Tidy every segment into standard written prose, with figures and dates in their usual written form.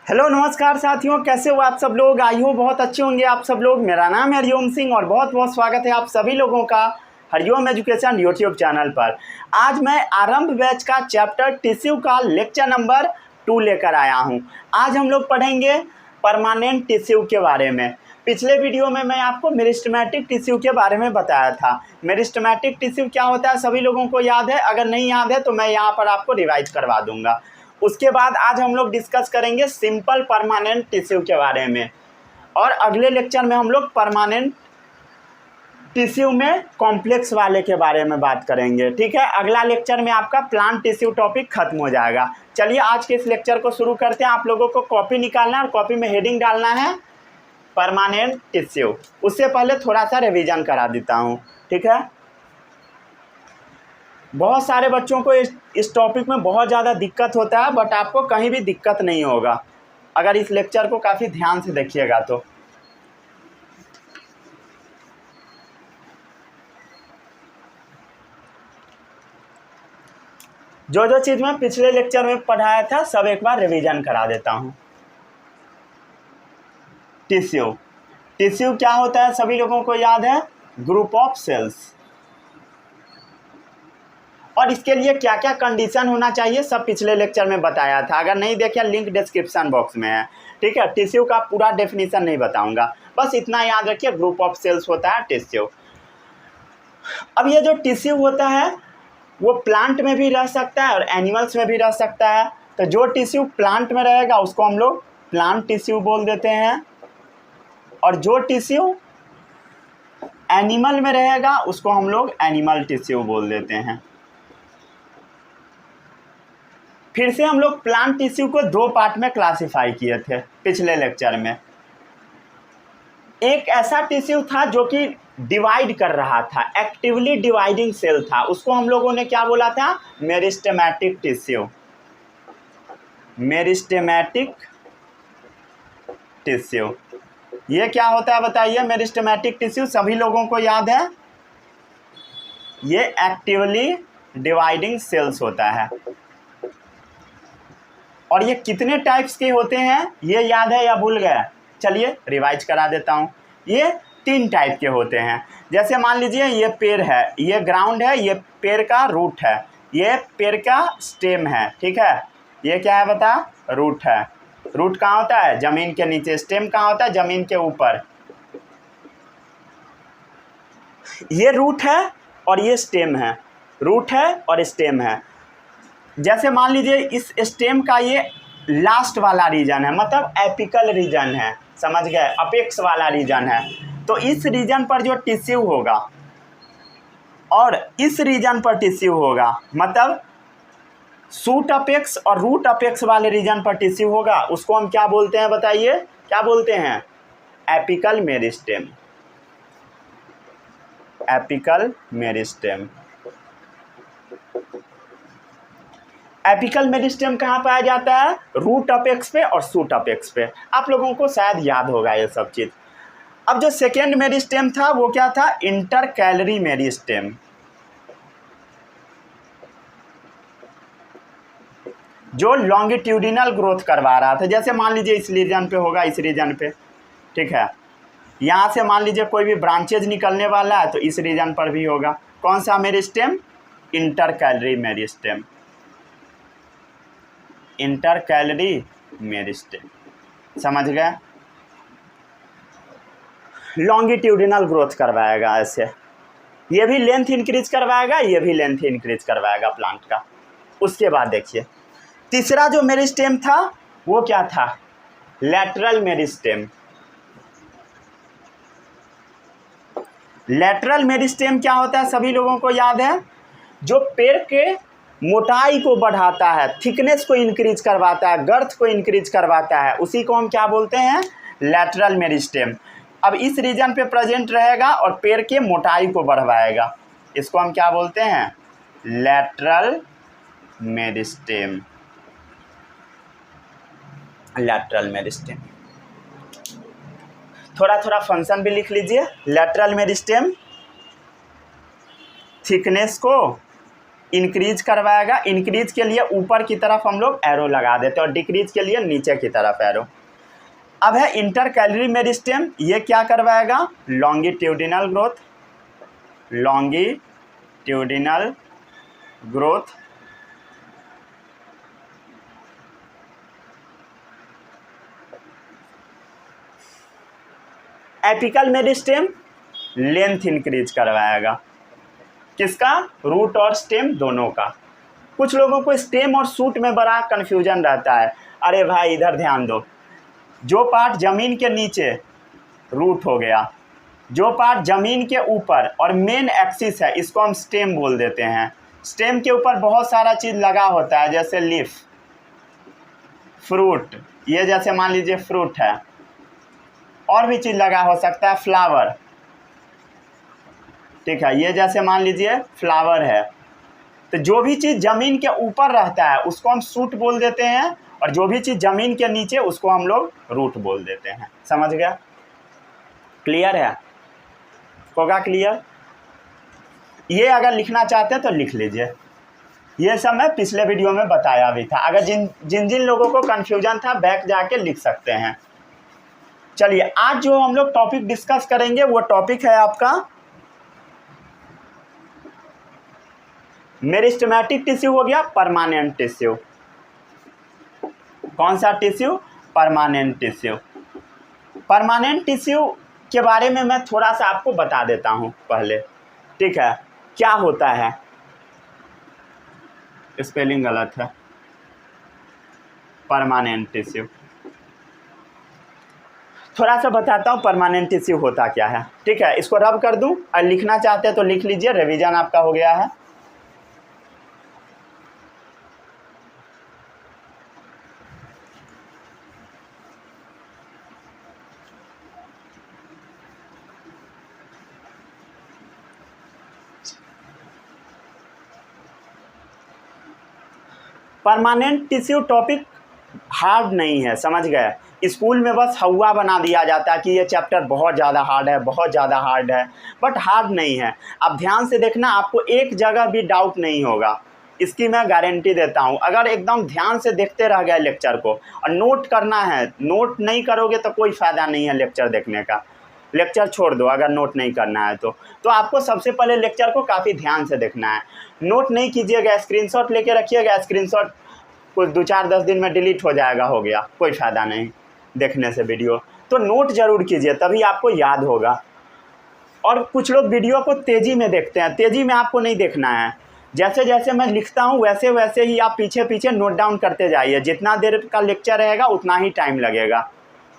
Hello नमस्कार साथियों, कैसे हो आप सब लोग। आई हो बहुत अच्छे होंगे आप सब लोग। मेरा नाम है हरिओम सिंह और बहुत बहुत स्वागत है आप सभी लोगों का हरिओम एजुकेशन यूट्यूब चैनल पर। आज मैं आरंभ बैच का चैप्टर टिश्यू का लेक्चर नंबर 2 लेकर आया हूं। आज हम लोग पढ़ेंगे परमानेंट टिश्यू के बारे में। पिछले वीडियो में मैं आपको मेरिस्टेमेटिक टिश्यू के बारे में बताया था। मेरिस्टेमेटिक टिश्यू क्या होता है सभी लोगों को याद है? अगर नहीं याद है तो मैं यहाँ पर आपको रिवाइज करवा दूंगा। उसके बाद आज हम लोग डिस्कस करेंगे सिंपल परमानेंट टिश्यू के बारे में, और अगले लेक्चर में हम लोग परमानेंट टिश्यू में कॉम्प्लेक्स वाले के बारे में बात करेंगे। ठीक है, अगला लेक्चर में आपका प्लांट टिश्यू टॉपिक खत्म हो जाएगा। चलिए आज के इस लेक्चर को शुरू करते हैं। आप लोगों को कॉपी निकालना है और कॉपी में हेडिंग डालना है परमानेंट टिश्यू। उससे पहले थोड़ा सा रिवीजन करा देता हूँ। ठीक है, बहुत सारे बच्चों को इस टॉपिक में बहुत ज़्यादा दिक्कत होता है, बट आपको कहीं भी दिक्कत नहीं होगा अगर इस लेक्चर को काफ़ी ध्यान से देखिएगा तो। जो जो चीज़ मैं पिछले लेक्चर में पढ़ाया था सब एक बार रिवीजन करा देता हूँ। टिश्यू टिश्यू क्या होता है सभी लोगों को याद है? Group of cells. और इसके लिए क्या क्या कंडीशन होना चाहिए सब पिछले लेक्चर में बताया था। अगर नहीं देखे लिंक डिस्क्रिप्शन बॉक्स में है। ठीक है, टिश्यू का पूरा डेफिनेशन नहीं बताऊंगा, बस इतना याद रखिए ग्रुप ऑफ सेल्स होता है टिश्यू। अब ये जो टिश्यू होता है वो प्लांट में भी रह सकता है और एनिमल्स में भी रह सकता है। तो जो टिश्यू प्लांट में रहेगा उसको हम लोग प्लांट टिश्यू बोल देते हैं, और जो टिश्यू एनिमल में रहेगा उसको हम लोग एनिमल टिश्यू बोल देते हैं। फिर से हम लोग प्लांट टिश्यू को 2 पार्ट में क्लासिफाई किए थे पिछले लेक्चर में। एक ऐसा टिश्यू था जो कि डिवाइड कर रहा था, एक्टिवली डिवाइडिंग सेल था, उसको हम लोगों ने क्या बोला था? Meristematic tissue. मेरिस्टेमेटिक टिश्यू ये क्या होता है बताइए? मेरिस्टेमेटिक टिश्यू सभी लोगों को याद है, ये एक्टिवली डिवाइडिंग सेल्स होता है। और ये कितने टाइप्स के होते हैं ये याद है या भूल गया? चलिए रिवाइज करा देता हूँ। ये 3 टाइप के होते हैं। जैसे मान लीजिए ये पेड़ है, ये ग्राउंड है, ये पेड़ का रूट है, ये पेड़ का स्टेम है। ठीक है, ये क्या है बता? रूट है। रूट कहाँ होता है? जमीन के नीचे। स्टेम कहाँ होता है? जमीन के ऊपर। ये रूट है और ये स्टेम है। रूट है और स्टेम है। जैसे मान लीजिए इस स्टेम का ये लास्ट वाला रीजन है, मतलब एपिकल रीजन है, समझ गए? अपेक्स वाला रीजन है। तो इस रीजन पर जो टिश्यू होगा और इस रीजन पर टिश्यू होगा, मतलब शूट अपेक्स और रूट अपेक्स वाले रीजन पर टिश्यू होगा, उसको हम क्या बोलते हैं बताइए? क्या बोलते हैं? Apical meristem. Apical meristem. Apical meristem कहाँ पाया जाता है? रूट अपेक्स पे और शूट अपेक्स पे। आप लोगों को शायद याद होगा ये सब चीज़। अब जो सेकेंड मेरिस्टेम था वो क्या था? Intercalary meristem. जो लॉन्गिट्यूडिनल ग्रोथ करवा रहा था। जैसे मान लीजिए इस रीजन पे होगा, इस रीजन पे। ठीक है, यहाँ से मान लीजिए कोई भी ब्रांचेज निकलने वाला है तो इस रीजन पर भी होगा। कौन सा meristem? Intercalary meristem. Intercalary meristem, समझ गए? लॉन्गिट्यूडिनल ग्रोथ करवाएगा ऐसे। ये भी लेंथ इंक्रीज करवाएगा, ये भी लेंथ इंक्रीज करवाएगा प्लांट का। उसके बाद देखिए तीसरा जो मेरिस्टेम था वो क्या था? Lateral meristem. लैटरल मेरिस्टेम क्या होता है सभी लोगों को याद है? जो पेड़ के मोटाई को बढ़ाता है, थिकनेस को इंक्रीज करवाता है, गर्थ को इंक्रीज करवाता है, उसी को हम क्या बोलते हैं? Lateral meristem. अब इस रीजन पे प्रेजेंट रहेगा और पेड़ के मोटाई को बढ़वाएगा, इसको हम क्या बोलते हैं? Lateral meristem. Lateral meristem. थोड़ा थोड़ा फंक्शन भी लिख लीजिए। लैटरल मेरिस्टेम थिकनेस को इंक्रीज करवाएगा। इंक्रीज के लिए ऊपर की तरफ हम लोग एरो लगा देते हैं और डिक्रीज के लिए नीचे की तरफ एरो। अब है इंटर कैलरी मेरिस्टेम, ये क्या करवाएगा? Longitudinal growth, longitudinal growth. Apical meristem length increase करवाएगा, किसका? रूट और स्टेम दोनों का। कुछ लोगों को स्टेम और शूट में बड़ा कन्फ्यूजन रहता है। अरे भाई इधर ध्यान दो, जो पार्ट ज़मीन के नीचे रूट हो गया, जो पार्ट ज़मीन के ऊपर और मेन एक्सिस है इसको हम स्टेम बोल देते हैं। स्टेम के ऊपर बहुत सारा चीज़ लगा होता है, जैसे लीफ, फ्रूट, ये जैसे मान लीजिए फ्रूट है, और भी चीज़ लगा हो सकता है, फ्लावर, ठीक है, ये जैसे मान लीजिए फ्लावर है। तो जो भी चीज़ ज़मीन के ऊपर रहता है उसको हम शूट बोल देते हैं, और जो भी चीज़ ज़मीन के नीचे उसको हम लोग रूट बोल देते हैं। समझ गया? क्लियर है? होगा क्लियर? ये अगर लिखना चाहते हैं तो लिख लीजिए। ये सब मैं पिछले वीडियो में बताया भी था। अगर जिन जिन लोगों को कन्फ्यूजन था बैक जाके लिख सकते हैं। चलिए आज जो हम लोग टॉपिक डिस्कस करेंगे वो टॉपिक है आपका मेरिस्टेमेटिक टिश्यू हो गया, परमानेंट टिश्यू। कौन सा tissue? Permanent tissue. Permanent tissue के बारे में मैं थोड़ा सा आपको बता देता हूँ पहले, ठीक है? क्या होता है, स्पेलिंग गलत है, परमानेंट टिश्यू। थोड़ा सा बताता हूँ परमानेंट टिश्यू होता क्या है, ठीक है? इसको रब कर दूँ और लिखना चाहते हैं तो लिख लीजिए, रिवीजन आपका हो गया है। परमानेंट टिश्यू टॉपिक हार्ड नहीं है, समझ गए? स्कूल में बस हवा बना दिया जाता है कि ये चैप्टर बहुत ज़्यादा हार्ड है, बहुत ज़्यादा हार्ड है, बट हार्ड नहीं है। अब ध्यान से देखना, आपको एक जगह भी डाउट नहीं होगा, इसकी मैं गारंटी देता हूँ। अगर एकदम ध्यान से देखते रह गए लेक्चर को और नोट करना है, नोट नहीं करोगे तो कोई फ़ायदा नहीं है लेक्चर देखने का। लेक्चर छोड़ दो अगर नोट नहीं करना है तो आपको सबसे पहले लेक्चर को काफ़ी ध्यान से देखना है। नोट नहीं कीजिएगा, स्क्रीनशॉट लेके रखिएगा, स्क्रीनशॉट कुछ 2-4-10 दिन में डिलीट हो जाएगा, हो गया, कोई फ़ायदा नहीं देखने से वीडियो। तो नोट ज़रूर कीजिए, तभी आपको याद होगा। और कुछ लोग वीडियो को तेज़ी में देखते हैं, तेज़ी में आपको नहीं देखना है। जैसे जैसे मैं लिखता हूँ वैसे वैसे ही आप पीछे पीछे नोट डाउन करते जाइए। जितना देर का लेक्चर रहेगा उतना ही टाइम लगेगा,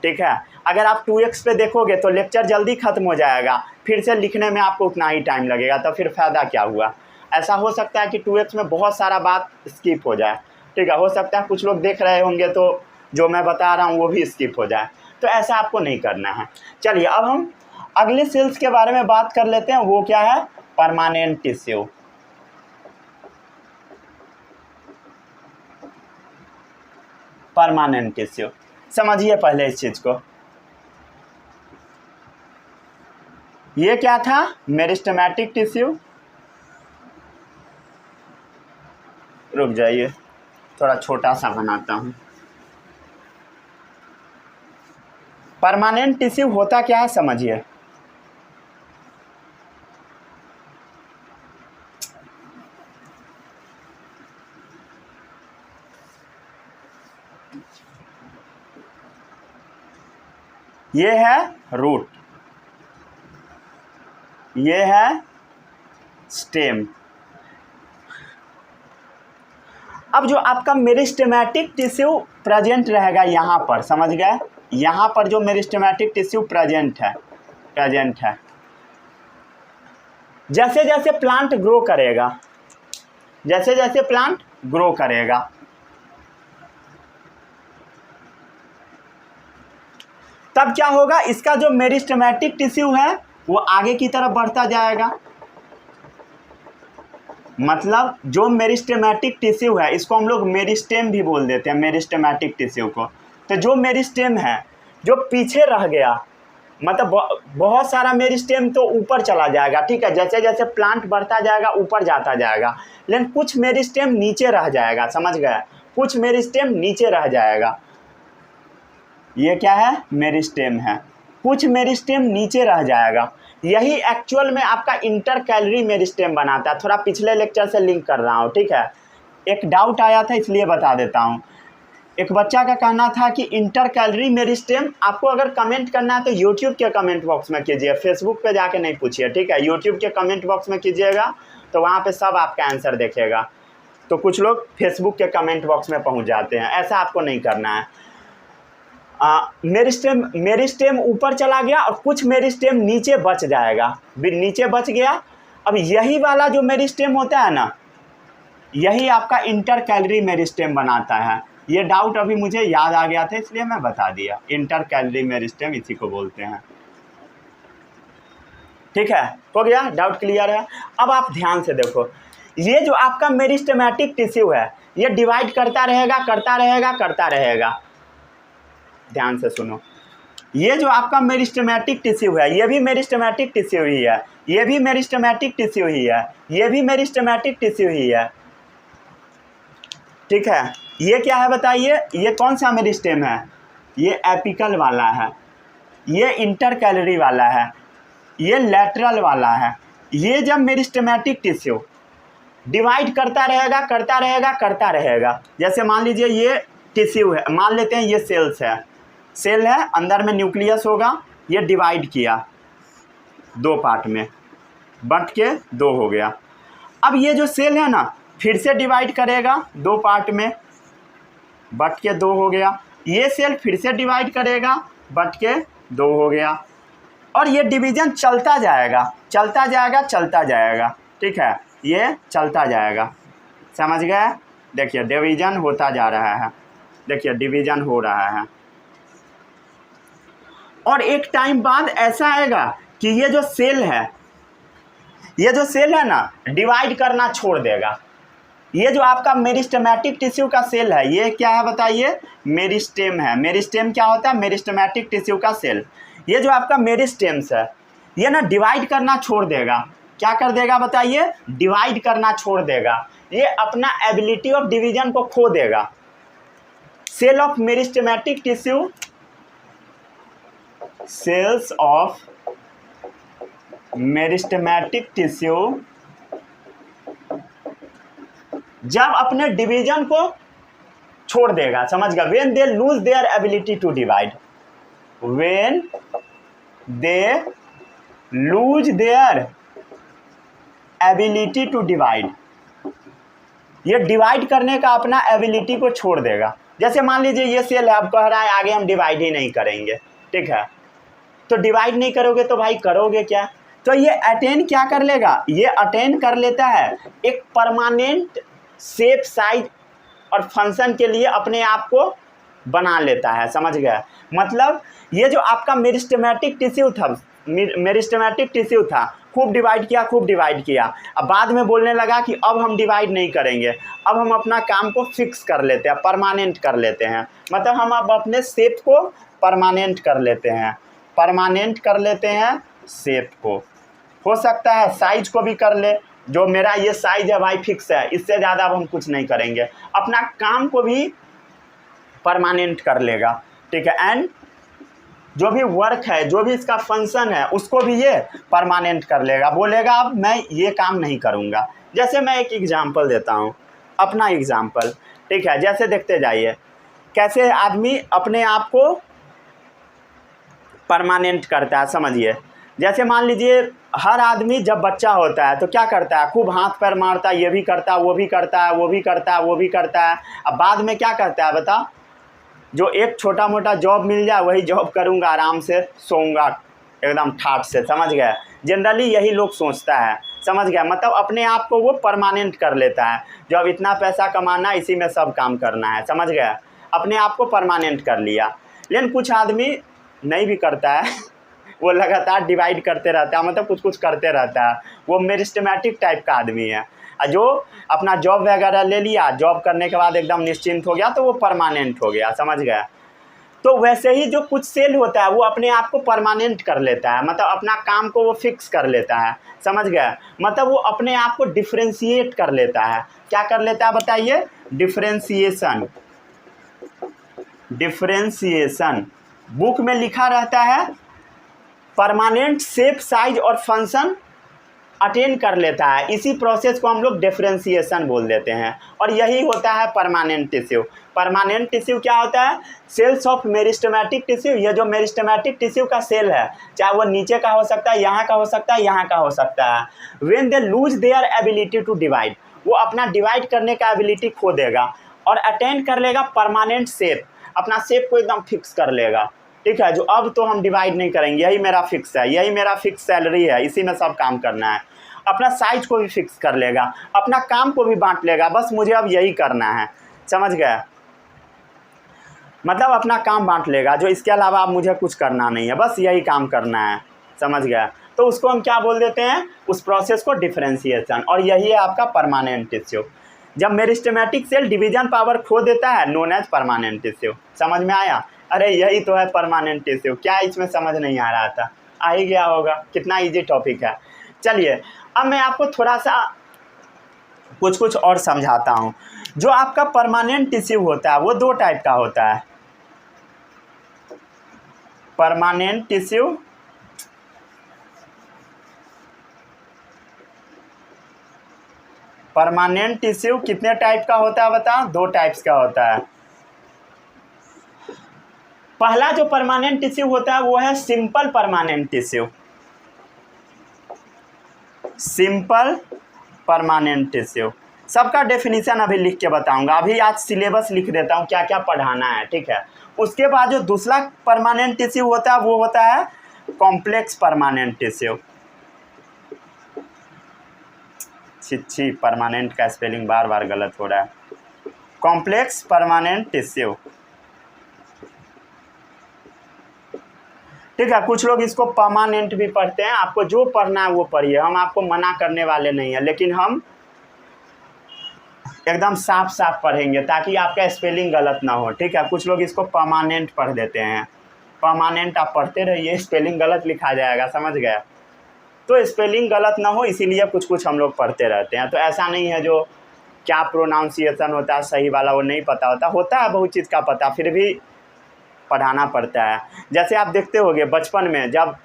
ठीक है? अगर आप 2x पे देखोगे तो लेक्चर जल्दी ख़त्म हो जाएगा, फिर से लिखने में आपको उतना ही टाइम लगेगा, तो फिर फ़ायदा क्या हुआ? ऐसा हो सकता है कि 2x में बहुत सारा बात स्किप हो जाए, ठीक है? हो सकता है कुछ लोग देख रहे होंगे तो जो मैं बता रहा हूँ वो भी स्किप हो जाए, तो ऐसा आपको नहीं करना है। चलिए अब हम अगले सेल्स के बारे में बात कर लेते हैं। वो क्या है? Permanent tissue. परमानेंट टिश्यू समझिए पहले इस चीज़ को। ये क्या था? Meristematic tissue. रुक जाइए, थोड़ा छोटा सा बनाता हूँ। परमानेंट टिश्यू होता क्या है समझिए। ये है रूट, ये है स्टेम। अब जो आपका मेरिस्टेमेटिक टिश्यू प्रेजेंट रहेगा यहाँ पर, समझ गए? यहाँ पर जो मेरिस्टेमेटिक टिश्यू प्रेजेंट है, जैसे जैसे प्लांट ग्रो करेगा, जैसे जैसे प्लांट ग्रो करेगा, तब क्या होगा? इसका जो मेरिस्टेमेटिक टिश्यू है वो आगे की तरफ बढ़ता जाएगा। मतलब जो मेरिस्टेमेटिक टिश्यू है इसको हम लोग मेरिस्टेम भी बोल देते हैं, मेरिस्टेमेटिक टिश्यू को। तो जो मेरिस्टेम है जो पीछे रह गया, मतलब बहुत सारा मेरिस्टेम तो ऊपर चला जाएगा, ठीक है, जैसे जैसे प्लांट बढ़ता जाएगा ऊपर जाता जाएगा, लेकिन कुछ मेरिस्टेम नीचे रह जाएगा, समझ गए, कुछ मेरिस्टेम नीचे रह जाएगा। ये क्या है, मेरिस्टेम है, कुछ मेरिस्टेम नीचे रह जाएगा। यही एक्चुअल में आपका इंटर कैलरी मेरिस्टेम बनाता है। थोड़ा पिछले लेक्चर से लिंक कर रहा हूँ, ठीक है, एक डाउट आया था इसलिए बता देता हूँ। एक बच्चा का कहना था कि इंटर कैलरी मेरिस्टेम, आपको अगर कमेंट करना है तो यूट्यूब के कमेंट बॉक्स में कीजिए, फेसबुक पे जाके नहीं पूछिए, ठीक है, यूट्यूब के कमेंट बॉक्स में कीजिएगा तो वहाँ पे सब आपका आंसर देखेगा। तो कुछ लोग फेसबुक के कमेंट बॉक्स में पहुँच जाते हैं, ऐसा आपको नहीं करना है। मेरिस्टेम ऊपर चला गया और कुछ मेरिस्टेम नीचे बच जाएगा, नीचे बच गया। अब यही वाला जो मेरिस्टेम होता है ना, यही आपका इंटर कैलरी मेरिस्टेम बनाता है। ये डाउट अभी मुझे याद आ गया था इसलिए मैं बता दिया, इंटर कैलरी मेरिस्टेम इसी को बोलते हैं, ठीक है, हो गया, डाउट क्लियर है। अब आप ध्यान से देखो, ये जो आपका मेरिस्टेमेटिक टिश्यू है ये डिवाइड करता रहेगा करता रहेगा करता रहेगा। ध्यान से सुनो, ये जो आपका मेरिस्टेमेटिक टिश्यू है ये भी मेरिस्टेमेटिक टिश्यू ही है, ये भी मेरिस्टेमेटिक टिश्यू ही है, ये भी मेरिस्टेमेटिक टिश्यू ही है, ठीक है। ये क्या है बताइए, ये कौन सा मेरिस्टेम है, ये एपिकल वाला है, ये इंटर कैलरी वाला है, ये लैटरल वाला है। ये जब मेरिस्टेमेटिक टिश्यू डिवाइड करता रहेगा करता रहेगा करता रहेगा, जैसे मान लीजिए ये टिश्यू है, मान लेते हैं ये सेल्स है, सेल है, अंदर में न्यूक्लियस होगा, ये डिवाइड किया दो पार्ट में, बंट के दो हो गया। अब ये जो सेल है ना फिर से डिवाइड करेगा दो पार्ट में, बट के दो हो गया, ये सेल फिर से डिवाइड करेगा, बट के दो हो गया, और ये डिवीज़न चलता जाएगा चलता जाएगा चलता जाएगा, ठीक है, ये चलता जाएगा, समझ गए। देखिए डिवीज़न होता जा रहा है, देखिए डिवीज़न हो रहा है, और एक टाइम बाद ऐसा आएगा कि ये जो सेल है ना डिवाइड करना छोड़ देगा। ये जो आपका मेरिस्टेमेटिक टिश्यू का सेल है ये क्या है बताइए, मेरिस्टेम है। मेरिस्टेम क्या होता है, मेरिस्टेमेटिक टिश्यू का सेल। ये जो आपका मेरिस्टेम्स है ये ना डिवाइड करना छोड़ देगा, क्या कर देगा बताइए, डिवाइड करना छोड़ देगा, ये अपना एबिलिटी ऑफ डिवीजन को खो देगा। Cell of meristematic tissue, cells of meristematic tissue जब अपने डिवीजन को छोड़ देगा, समझ गया, when they lose their ability to divide, when they lose their ability to divide, ये डिवाइड करने का अपना एबिलिटी को छोड़ देगा। जैसे मान लीजिए ये सेल है, अब कह रहा है आगे हम डिवाइड ही नहीं करेंगे, ठीक है, तो डिवाइड नहीं करोगे तो भाई करोगे क्या, तो ये अटेन क्या कर लेगा, ये अटेन कर लेता है एक परमानेंट शेप, साइज और फंक्शन के लिए अपने आप को बना लेता है, समझ गए। मतलब ये जो आपका मेरिस्टेमेटिक टिश्यू था खूब डिवाइड किया, अब बाद में बोलने लगा कि अब हम डिवाइड नहीं करेंगे, अब हम अपना काम को फिक्स कर लेते हैं, परमानेंट कर लेते हैं, मतलब हम अब अपने शेप को परमानेंट कर लेते हैं, शेप को, हो सकता है साइज को भी कर ले, जो मेरा ये साइज है भाई फिक्स है, इससे ज़्यादा अब हम कुछ नहीं करेंगे, अपना काम को भी परमानेंट कर लेगा, ठीक है, एंड जो भी वर्क है, जो भी इसका फंक्शन है उसको भी ये परमानेंट कर लेगा, बोलेगा अब मैं ये काम नहीं करूँगा। जैसे मैं एक एग्जांपल देता हूँ, अपना एग्जांपल, ठीक है, जैसे देखते जाइए कैसे आदमी अपने आप को परमानेंट करता है, समझिए। जैसे मान लीजिए हर आदमी जब बच्चा होता है तो क्या करता है, खूब हाथ पैर मारता है, ये भी करता है, वो भी करता है, वो भी करता है, वो भी करता है, अब बाद में क्या करता है बता, जो एक छोटा मोटा जॉब मिल जाए वही जॉब करूँगा, आराम से सोऊंगा एकदम ठाठ से, समझ गए। जनरली यही लोग सोचता है, समझ गया, मतलब अपने आप को वो परमानेंट कर लेता है, जो अब इतना पैसा कमाना है इसी में सब काम करना है, समझ गया, अपने आप को परमानेंट कर लिया। लेकिन कुछ आदमी नहीं भी करता है वो लगातार डिवाइड करते रहता है, मतलब कुछ कुछ करते रहता है, वो मेरिस्टेमेटिक टाइप का आदमी है, जो अपना जॉब वगैरह ले लिया, जॉब करने के बाद एकदम निश्चिंत हो गया तो वो परमानेंट हो गया, समझ गया। तो वैसे ही जो कुछ सेल होता है वो अपने आप को परमानेंट कर लेता है, मतलब अपना काम को वो फिक्स कर लेता है, समझ गए, मतलब वो अपने आप को डिफ्रेंशिएट कर लेता है। क्या कर लेता है बताइए? डिफ्रेंशिएशन। डिफ्रेंशिएशन बुक में लिखा रहता है परमानेंट शेप, साइज और फंक्शन अटेन कर लेता है। इसी प्रोसेस को हम लोग डिफरेंशिएशन बोल देते हैं, और यही होता है परमानेंट टिश्यू। परमानेंट टिश्यू क्या होता है? Cells of meristematic tissue. ये जो मेरिस्टेमेटिक टिश्यू का सेल है, चाहे वो नीचे का हो सकता है, यहाँ का हो सकता है, यहाँ का हो सकता है, when they lose their ability to divide, वो अपना डिवाइड करने का एबिलिटी खो देगा और अटेन कर लेगा परमानेंट शेप, अपना शेप को एकदम फिक्स कर लेगा। ठीक है, जो अब तो हम डिवाइड नहीं करेंगे, यही मेरा फिक्स है, यही मेरा फिक्स सैलरी है, इसी में सब काम करना है। अपना साइज को भी फिक्स कर लेगा, अपना काम को भी बांट लेगा, बस मुझे अब यही करना है, समझ गए, मतलब अपना काम बांट लेगा, जो इसके अलावा अब मुझे कुछ करना नहीं है, बस यही काम करना है, समझ गया। तो उसको हम क्या बोल देते हैं? उस प्रोसेस को डिफरेंशिएशन, और यही है आपका परमानेंट टिश्यू। जब मेरिस्टेमेटिक सेल डिवीजन पावर खो देता है, नोन एज परमानेंट टिश्यू। समझ में आया? अरे यही तो है परमानेंट टिश्यू, क्या इसमें समझ नहीं आ रहा था? आ ही गया होगा, कितना इजी टॉपिक है। चलिए अब मैं आपको थोड़ा सा कुछ और समझाता हूँ। जो आपका परमानेंट टिश्यू होता है वो दो टाइप का होता है। परमानेंट टिश्यू कितने टाइप का होता है बता? दो टाइप्स का होता है। पहला जो परमानेंट टिश्यू होता है वो है simple permanent tissue. Simple permanent tissue, सबका डेफिनेशन अभी लिख के बताऊंगा, अभी आज सिलेबस लिख देता हूँ क्या क्या पढ़ाना है, ठीक है। उसके बाद जो दूसरा परमानेंट टिश्यू होता है वो होता है कॉम्प्लेक्स परमानेंट टिश्यू। छी परमानेंट का स्पेलिंग बार बार गलत हो रहा है। कॉम्प्लेक्स परमानेंट टिश्यू, ठीक है। कुछ लोग इसको परमानेंट भी पढ़ते हैं, आपको जो पढ़ना है वो पढ़िए, हम आपको मना करने वाले नहीं हैं, लेकिन हम एकदम साफ साफ पढ़ेंगे ताकि आपका स्पेलिंग गलत ना हो, ठीक है। कुछ लोग इसको परमानेंट पढ़ देते हैं, परमानेंट आप पढ़ते रहिए, स्पेलिंग गलत लिखा जाएगा, समझ गए। तो स्पेलिंग गलत ना हो इसीलिए कुछ हम लोग पढ़ते रहते हैं। तो ऐसा नहीं है जो क्या प्रोनाउंसिएशन होता है सही वाला वो नहीं पता होता है बहुत चीज़ का पता, फिर भी पढ़ाना पड़ता है। जैसे आप देखते होंगे बचपन में जब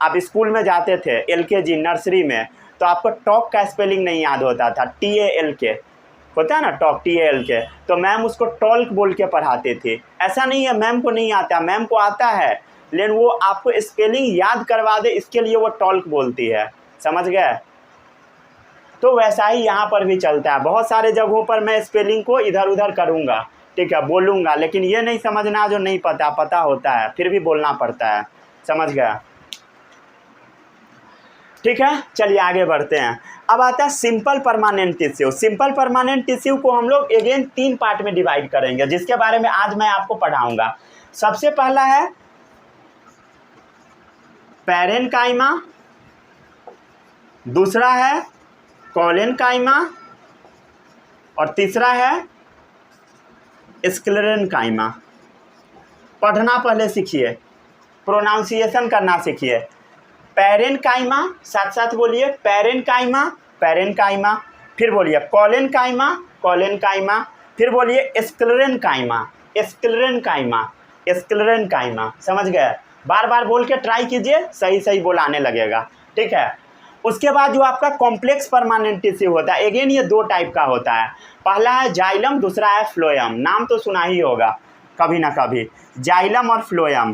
आप स्कूल में जाते थे, LKG नर्सरी में, तो आपको टॉक का स्पेलिंग नहीं याद होता था, TALK होता है ना, टॉक TALK, तो मैम उसको टॉल्क बोल के पढ़ाते थे। ऐसा नहीं है मैम को नहीं आता, मैम को आता है, लेकिन वो आपको स्पेलिंग याद करवा दे इसके लिए वो टॉल्क बोलती है, समझ गए। तो वैसा ही यहाँ पर भी चलता है, बहुत सारे जगहों पर मैं स्पेलिंग को इधर उधर करूँगा, ठीक है, बोलूँगा, लेकिन ये नहीं समझना जो नहीं पता होता है फिर भी बोलना पड़ता है, समझ गया, ठीक है। चलिए आगे बढ़ते हैं। अब आता है simple permanent tissue. Simple permanent tissue को हम लोग अगेन 3 पार्ट में डिवाइड करेंगे, जिसके बारे में आज मैं आपको पढ़ाऊंगा। सबसे पहला है पैरेन्काइमा, दूसरा है कोलेनकाइमा, और तीसरा है स्क्लेरेनकाइमा। पढ़ना पहले सीखिए, प्रोनाउंसिएशन करना सीखिए। पैरेन्काइमा, साथ साथ बोलिए पैरेन्काइमा, पैरेन्काइमा, फिर बोलिए कोलेनकाइमा, कोलेनकाइमा, फिर बोलिए स्क्लेरेनकाइमा, स्क्लेरेनकाइमा, स्क्लेरेनकाइमा, समझ गए। बार बार बोल के ट्राई कीजिए, सही सही बोलाने लगेगा, ठीक है। उसके बाद जो आपका कॉम्प्लेक्स परमानेंट टिश्यू होता है, अगेन ये 2 टाइप का होता है। पहला है जाइलम, दूसरा है फ्लोएम। नाम तो सुना ही होगा कभी ना कभी, जाइलम और फ्लोएम।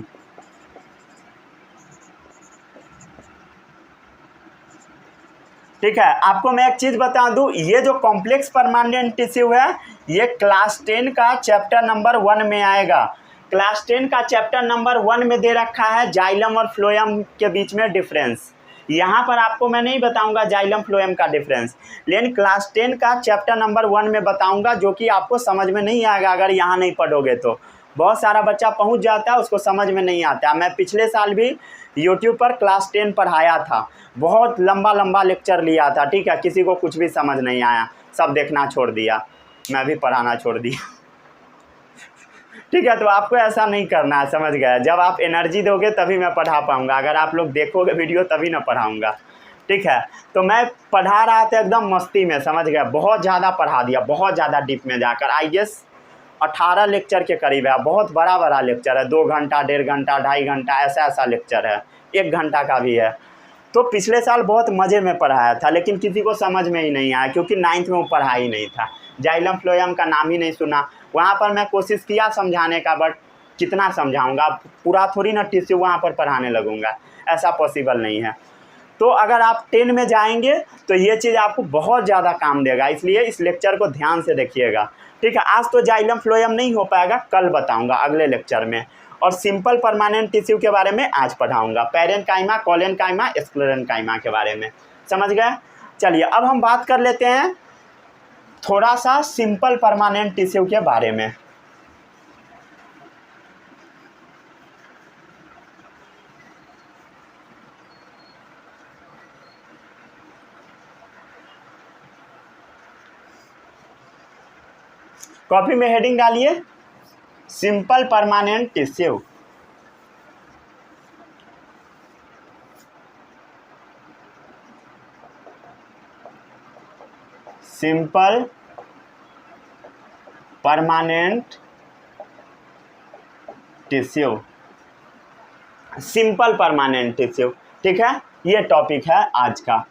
ठीक है, आपको मैं एक चीज़ बता दूं, ये जो कॉम्प्लेक्स परमानेंट टिश्यू है ये क्लास 10 का चैप्टर नंबर 1 में आएगा। क्लास 10 का चैप्टर नंबर 1 में दे रखा है जाइलम और फ्लोएम के बीच में डिफरेंस। यहाँ पर आपको मैं नहीं बताऊंगा जाइलम फ्लोएम का डिफरेंस, लेकिन क्लास 10 का चैप्टर नंबर 1 में बताऊंगा, जो कि आपको समझ में नहीं आएगा अगर यहाँ नहीं पढ़ोगे तो। बहुत सारा बच्चा पहुँच जाता है, उसको समझ में नहीं आता। मैं पिछले साल भी YouTube पर क्लास 10 पढ़ाया था, बहुत लंबा लेक्चर लिया था, ठीक है। किसी को कुछ भी समझ नहीं आया, सब देखना छोड़ दिया, मैं भी पढ़ाना छोड़ दिया ठीक है, तो आपको ऐसा नहीं करना है, समझ गए। जब आप एनर्जी दोगे तभी मैं पढ़ा पाऊँगा, अगर आप लोग देखोगे वीडियो तभी ना पढ़ाऊँगा, ठीक है। तो मैं पढ़ा रहा था एकदम मस्ती में, समझ गए, बहुत ज़्यादा पढ़ा दिया, बहुत ज़्यादा डीप में जाकर। आई गेस 18 लेक्चर के करीब है, बहुत बड़ा लेक्चर है, 2 घंटा, 1.5 घंटा, 2.5 घंटा, ऐसा लेक्चर है, 1 घंटा का भी है। तो पिछले साल बहुत मज़े में पढ़ाया था, लेकिन किसी को समझ में ही नहीं आया, क्योंकि 9th में वो पढ़ा ही नहीं था। जाइलम फ्लोएम का नाम ही नहीं सुना। वहाँ पर मैं कोशिश किया समझाने का, बट कितना समझाऊंगा, पूरा थोड़ी ना टिश्यू वहाँ पर पढ़ाने लगूंगा, ऐसा पॉसिबल नहीं है। तो अगर आप 10 में जाएंगे तो ये चीज़ आपको बहुत ज़्यादा काम देगा, इसलिए इस लेक्चर को ध्यान से देखिएगा, ठीक है। आज तो जाइलम फ्लोएम नहीं हो पाएगा, कल बताऊँगा अगले लेक्चर में। और सिंपल परमानेंट टिश्यू के बारे में आज पढ़ाऊँगा, पैरेन्काइमा, कोलेनकाइमा, स्क्लेरेन्काइमा के बारे में, समझ गए। चलिए अब हम बात कर लेते हैं थोड़ा सा सिंपल परमानेंट टिश्यू के बारे में। कॉपी में हेडिंग डालिए, simple permanent tissue. Simple permanent tissue, simple permanent tissue, ठीक है, ये टॉपिक है आज का,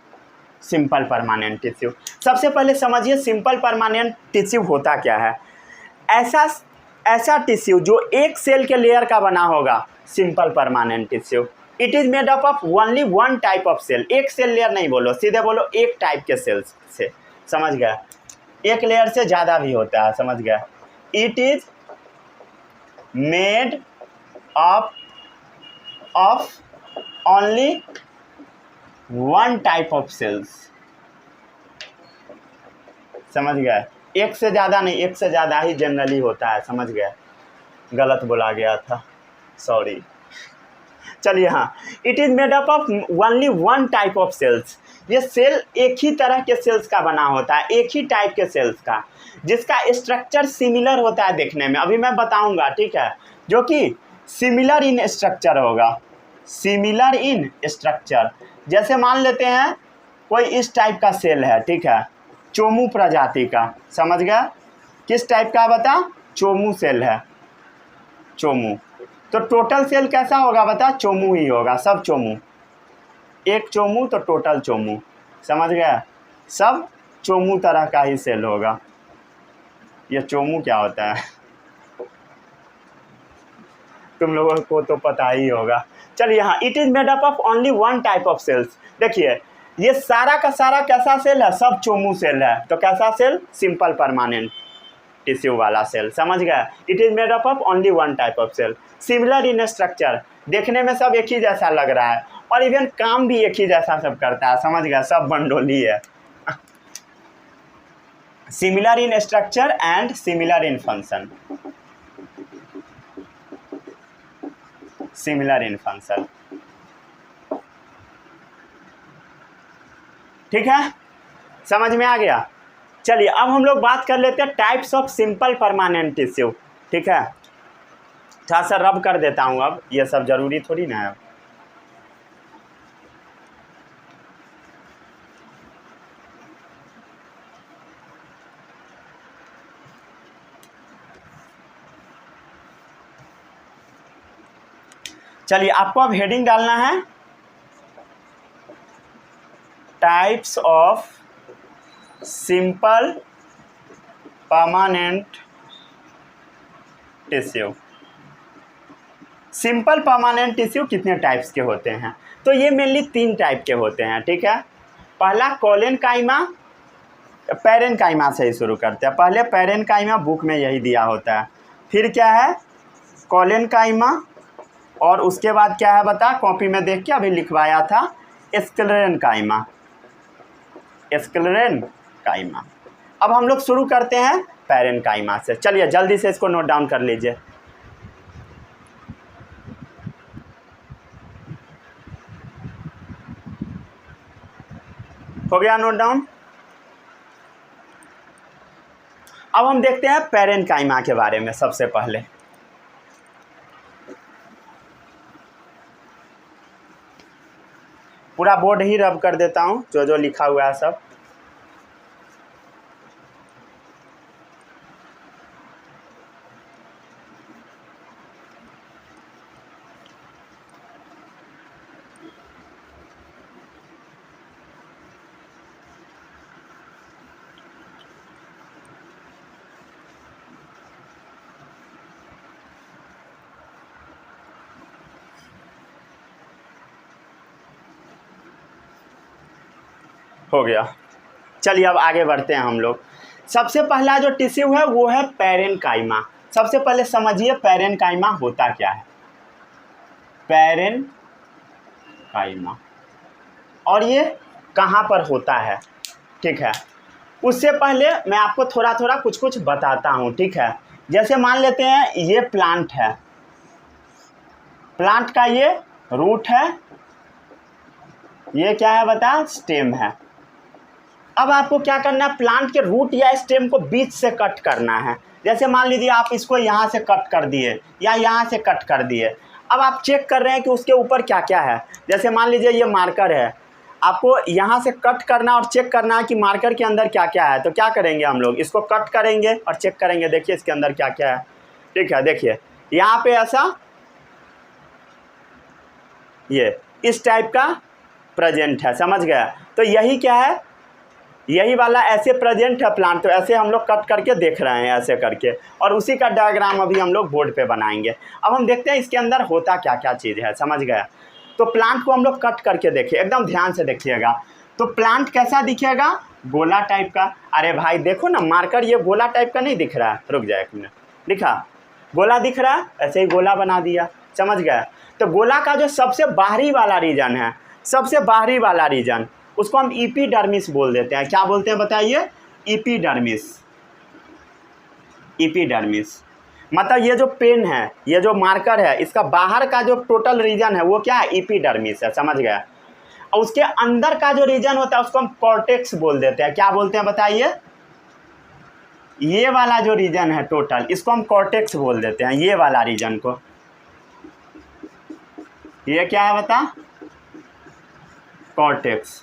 सिंपल परमानेंट टिश्यू। सबसे पहले समझिए सिंपल परमानेंट टिश्यू होता क्या है। ऐसा टिश्यू जो एक सेल के लेयर का बना होगा, simple permanent tissue. It is made up of only one type of cell. एक सेल लेयर नहीं बोलो, सीधे बोलो एक टाइप के सेल्स से, समझ गए। एक लेयर से ज़्यादा भी होता है, समझ गए। It is made up of only one type of cells, समझ गए। एक से ज़्यादा नहीं, एक से ज़्यादा ही जनरली होता है, समझ गए। गलत बोला गया था, सॉरी। चलिए हाँ, it is made up of only one type of cells. ये सेल एक ही तरह के सेल्स का बना होता है, एक ही टाइप के सेल्स का, जिसका स्ट्रक्चर सिमिलर होता है देखने में। अभी मैं बताऊंगा, ठीक है, जो कि सिमिलर इन स्ट्रक्चर होगा, सिमिलर इन स्ट्रक्चर। जैसे मान लेते हैं कोई इस टाइप का सेल है, ठीक है, चोमू प्रजाति का, समझ गया। किस टाइप का बता, चोमू सेल है, चोमू। तो टोटल सेल कैसा होगा बता, चोमू ही होगा, सब चोमू। एक चोमू तो टोटल चोमू, समझ गया, सब चोमू तरह का ही सेल होगा। ये चोमू क्या होता है तुम लोगों को तो पता ही होगा। चलिए यहाँ, it is made up of only one type of cells. देखिए ये सारा का सारा कैसा सेल है, सब चोमू सेल है। तो कैसा सेल, सिंपल परमानेंट टिश्यू वाला सेल, समझ गया। It is made up of only one type of cell, similar in structure. देखने में सब एक ही जैसा लग रहा है, और इवन काम भी एक ही जैसा सब करता है, समझ गया, सब बंडोली है। Similar in structure and similar in function, similar in function, ठीक है, समझ में आ गया। चलिए अब हम लोग बात कर लेते हैं types of simple permanent tissue, ठीक है। थोड़ा सा रब कर देता हूँ, अब ये सब जरूरी थोड़ी ना है। चलिए आपको अब हेडिंग डालना है, types of simple permanent tissue. Simple permanent tissue कितने टाइप्स के होते हैं, तो ये मेनली 3 टाइप के होते हैं, ठीक है। पहला कोलेनकाइमा, पैरेन्काइमा से ही शुरू करते हैं। पहले पैरेन्काइमा, बुक में यही दिया होता है। फिर क्या है, कोलेनकाइमा, और उसके बाद क्या है बता, कॉपी में देख के अभी लिखवाया था, स्क्लेरेन्काइमा, स्क्लेरेन्काइमा। अब हम लोग शुरू करते हैं पैरेन्काइमा से। चलिए जल्दी से इसको नोट डाउन कर लीजिए। हो गया नोट डाउन। अब हम देखते हैं पैरेन्काइमा के बारे में। सबसे पहले पूरा बोर्ड ही रब कर देता हूँ, जो जो लिखा हुआ है सब। हो गया। चलिए अब आगे बढ़ते हैं हम लोग। सबसे पहला जो टिश्यू है वो है पैरेनकाइमा। सबसे पहले समझिए पैरेनकाइमा होता क्या है। पैरेनकाइमा और ये कहाँ पर होता है, ठीक है। उससे पहले मैं आपको थोड़ा थोड़ा कुछ कुछ बताता हूँ, ठीक है। जैसे मान लेते हैं ये प्लांट है, प्लांट का ये रूट है, ये क्या है बता, स्टेम है। अब आपको क्या करना है, प्लांट के रूट या स्टेम को बीच से कट करना है। जैसे मान लीजिए आप इसको यहाँ से कट कर दिए या यहाँ से कट कर दिए। अब आप चेक कर रहे हैं कि उसके ऊपर क्या क्या है। जैसे मान लीजिए ये मार्कर है, आपको यहाँ से कट करना और चेक करना है कि मार्कर के अंदर क्या क्या है। तो क्या करेंगे हम लोग, इसको कट करेंगे और चेक करेंगे, देखिए इसके अंदर क्या क्या है, ठीक है। देखिए यहाँ पे ऐसा ये इस टाइप का प्रेजेंट है, समझ गया। तो यही क्या है, यही वाला ऐसे प्रेजेंट है प्लांट। तो ऐसे हम लोग कट करके देख रहे हैं ऐसे करके, और उसी का डायग्राम अभी हम लोग बोर्ड पे बनाएंगे। अब हम देखते हैं इसके अंदर होता क्या क्या चीज़ है, समझ गया। तो प्लांट को हम लोग कट करके देखिए, एकदम ध्यान से देखिएगा। तो प्लांट कैसा दिखेगा, गोला टाइप का। अरे भाई देखो ना, मार्कर ये गोला टाइप का नहीं दिख रहा है, रुक जाए एक मिनट, दिखा गोला दिख रहा है, ऐसे ही गोला बना दिया, समझ गया। तो गोला का जो सबसे बाहरी वाला रीजन है, सबसे बाहरी वाला रीजन, उसको हम एपिडर्मिस बोल देते हैं। क्या बोलते हैं बताइए, एपिडर्मिस। एपिडर्मिस मतलब ये जो पेन है, ये जो मार्कर है, इसका बाहर का जो टोटल रीजन है वो क्या है, एपिडर्मिस है, समझ गया। और उसके अंदर का जो रीजन होता है उसको हम कॉर्टेक्स बोल देते हैं। क्या बोलते हैं बताइए, ये वाला जो रीजन है टोटल, इसको हम कॉर्टेक्स बोल देते हैं, ये वाला रीजन को। ये क्या है बता, कॉर्टेक्स।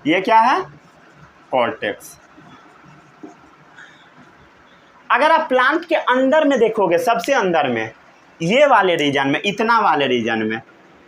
ये क्या है, कॉर्टेक्स। अगर आप प्लांट के अंदर में देखोगे, सबसे अंदर में, ये वाले रीजन में, इतना वाले रीजन में,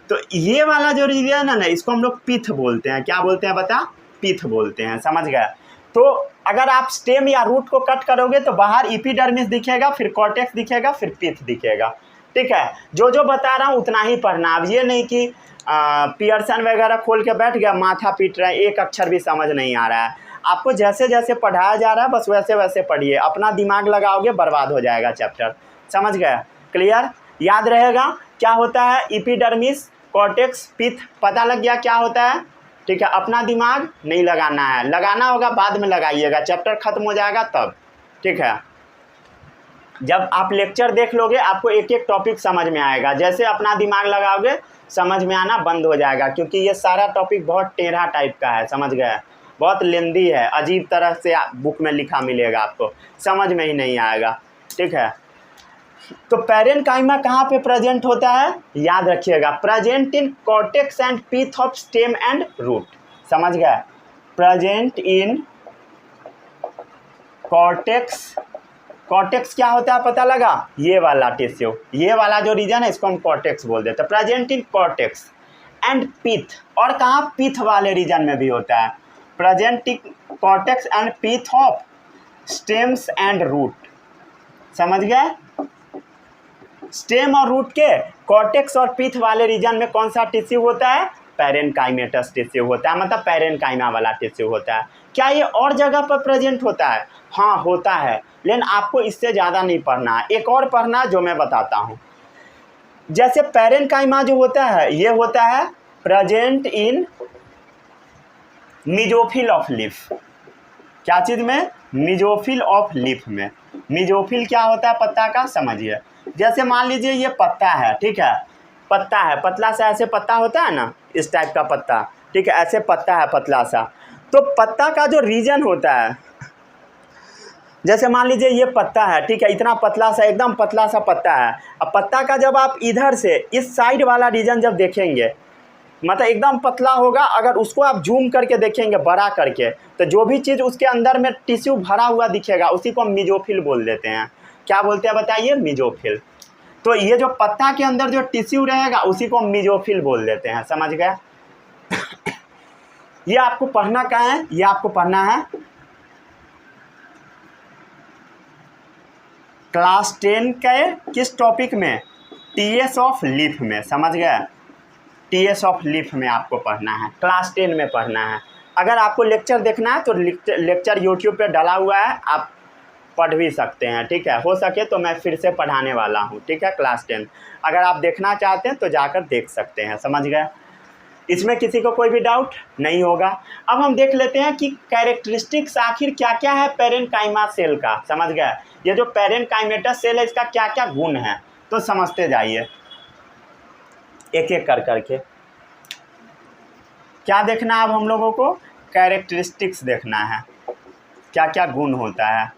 तो ये वाला जो रीजन है ना, इसको हम लोग पिथ बोलते हैं। क्या बोलते हैं बता, पिथ बोलते हैं, समझ गया। तो अगर आप स्टेम या रूट को कट करोगे तो बाहर एपिडर्मिस दिखेगा, फिर कॉर्टेक्स दिखेगा, फिर पिथ दिखेगा, ठीक है। जो जो बता रहा हूँ उतना ही पढ़ना। अब ये नहीं कि पियर्सन वगैरह खोल के बैठ गया, माथा पीट रहा है, एक अक्षर भी समझ नहीं आ रहा है। आपको जैसे जैसे पढ़ाया जा रहा है बस वैसे वैसे पढ़िए, अपना दिमाग लगाओगे बर्बाद हो जाएगा चैप्टर, समझ गया, क्लियर। याद रहेगा क्या होता है, एपिडर्मिस, कॉर्टेक्स, पिथ, पता लग गया क्या होता है, ठीक है। अपना दिमाग नहीं लगाना है, लगाना होगा बाद में लगाइएगा, चैप्टर खत्म हो जाएगा तब, ठीक है। जब आप लेक्चर देख लोगे आपको एक एक टॉपिक समझ में आएगा, जैसे अपना दिमाग लगाओगे समझ में आना बंद हो जाएगा, क्योंकि ये सारा टॉपिक बहुत टेढ़ा टाइप का है, समझ गए, बहुत लेंदी है, अजीब तरह से बुक में लिखा मिलेगा, आपको समझ में ही नहीं आएगा, ठीक है। तो पैरेनकाइमा कहाँ पे प्रेजेंट होता है, याद रखिएगा, present in cortex and pith of stem and root, समझ गए, प्रेजेंट इन कॉर्टेक्स। कॉर्टेक्स क्या होता है पता लगा, ये वाला टिश्यू, ये वाला जो रीजन है इसको हम कॉर्टेक्स बोल देते हैं। Present in cortex and pith, और कहाँ, पिथ वाले रीजन में भी होता है। Present in cortex and pith of stems and root, समझ गए। स्टेम और रूट के कॉर्टेक्स और पिथ वाले रीजन में कौन सा टिश्यू होता है, पैरेनकाइमेटस टिश्यू होता है, मतलब पैरेनकाइमा वाला टिश्यू होता है। क्या ये और जगह पर प्रेजेंट होता है, हाँ होता है, लेकिन आपको इससे ज़्यादा नहीं पढ़ना है, एक और पढ़ना है जो मैं बताता हूँ। जैसे पैरेनकाइमा जो होता है ये होता है present in mesophyll of leaf. क्या चीज़ में, मिजोफिल ऑफ लीफ में। मिजोफिल क्या होता है पत्ता का, समझिए। जैसे मान लीजिए ये पत्ता है, ठीक है, पत्ता है, पतला सा ऐसे पत्ता होता है ना, इस टाइप का पत्ता, ठीक है, ऐसे पत्ता है पतला सा। तो पत्ता का जो रीजन होता है, जैसे मान लीजिए ये पत्ता है, ठीक है, इतना पतला सा, एकदम पतला सा पत्ता है। अब पत्ता का जब आप इधर से इस साइड वाला रीजन जब देखेंगे, मतलब एकदम पतला होगा। अगर उसको आप जूम करके देखेंगे बड़ा करके, तो जो भी चीज़ उसके अंदर में टिश्यू भरा हुआ दिखेगा उसी को हम मेसोफिल बोल देते हैं। क्या बोलते हैं बताइए? मेसोफिल। तो ये जो पत्ता के अंदर जो टिश्यू रहेगा उसी को हम मेसोफिल बोल देते हैं, समझ गए? ये आपको पढ़ना कहाँ है? ये आपको पढ़ना है क्लास 10 के किस टॉपिक में? टीएस ऑफ लीफ में, समझ गए? टीएस ऑफ लीफ में आपको पढ़ना है, क्लास 10 में पढ़ना है। अगर आपको लेक्चर देखना है तो लेक्चर यूट्यूब पे डाला हुआ है, आप पढ़ भी सकते हैं, ठीक है? हो सके तो मैं फिर से पढ़ाने वाला हूँ, ठीक है? क्लास 10 अगर आप देखना चाहते हैं तो जाकर देख सकते हैं, समझ गए? इसमें किसी को कोई भी डाउट नहीं होगा। अब हम देख लेते हैं कि कैरेक्टरिस्टिक्स आखिर क्या क्या है पैरेन्काइमा सेल का, समझ गए? ये जो पैरेन्काइमेटस सेल है इसका क्या क्या गुण है, तो समझते जाइए एक एक कर करके। क्या देखना है अब हम लोगों को? कैरेक्टरिस्टिक्स देखना है, क्या क्या गुण होता है,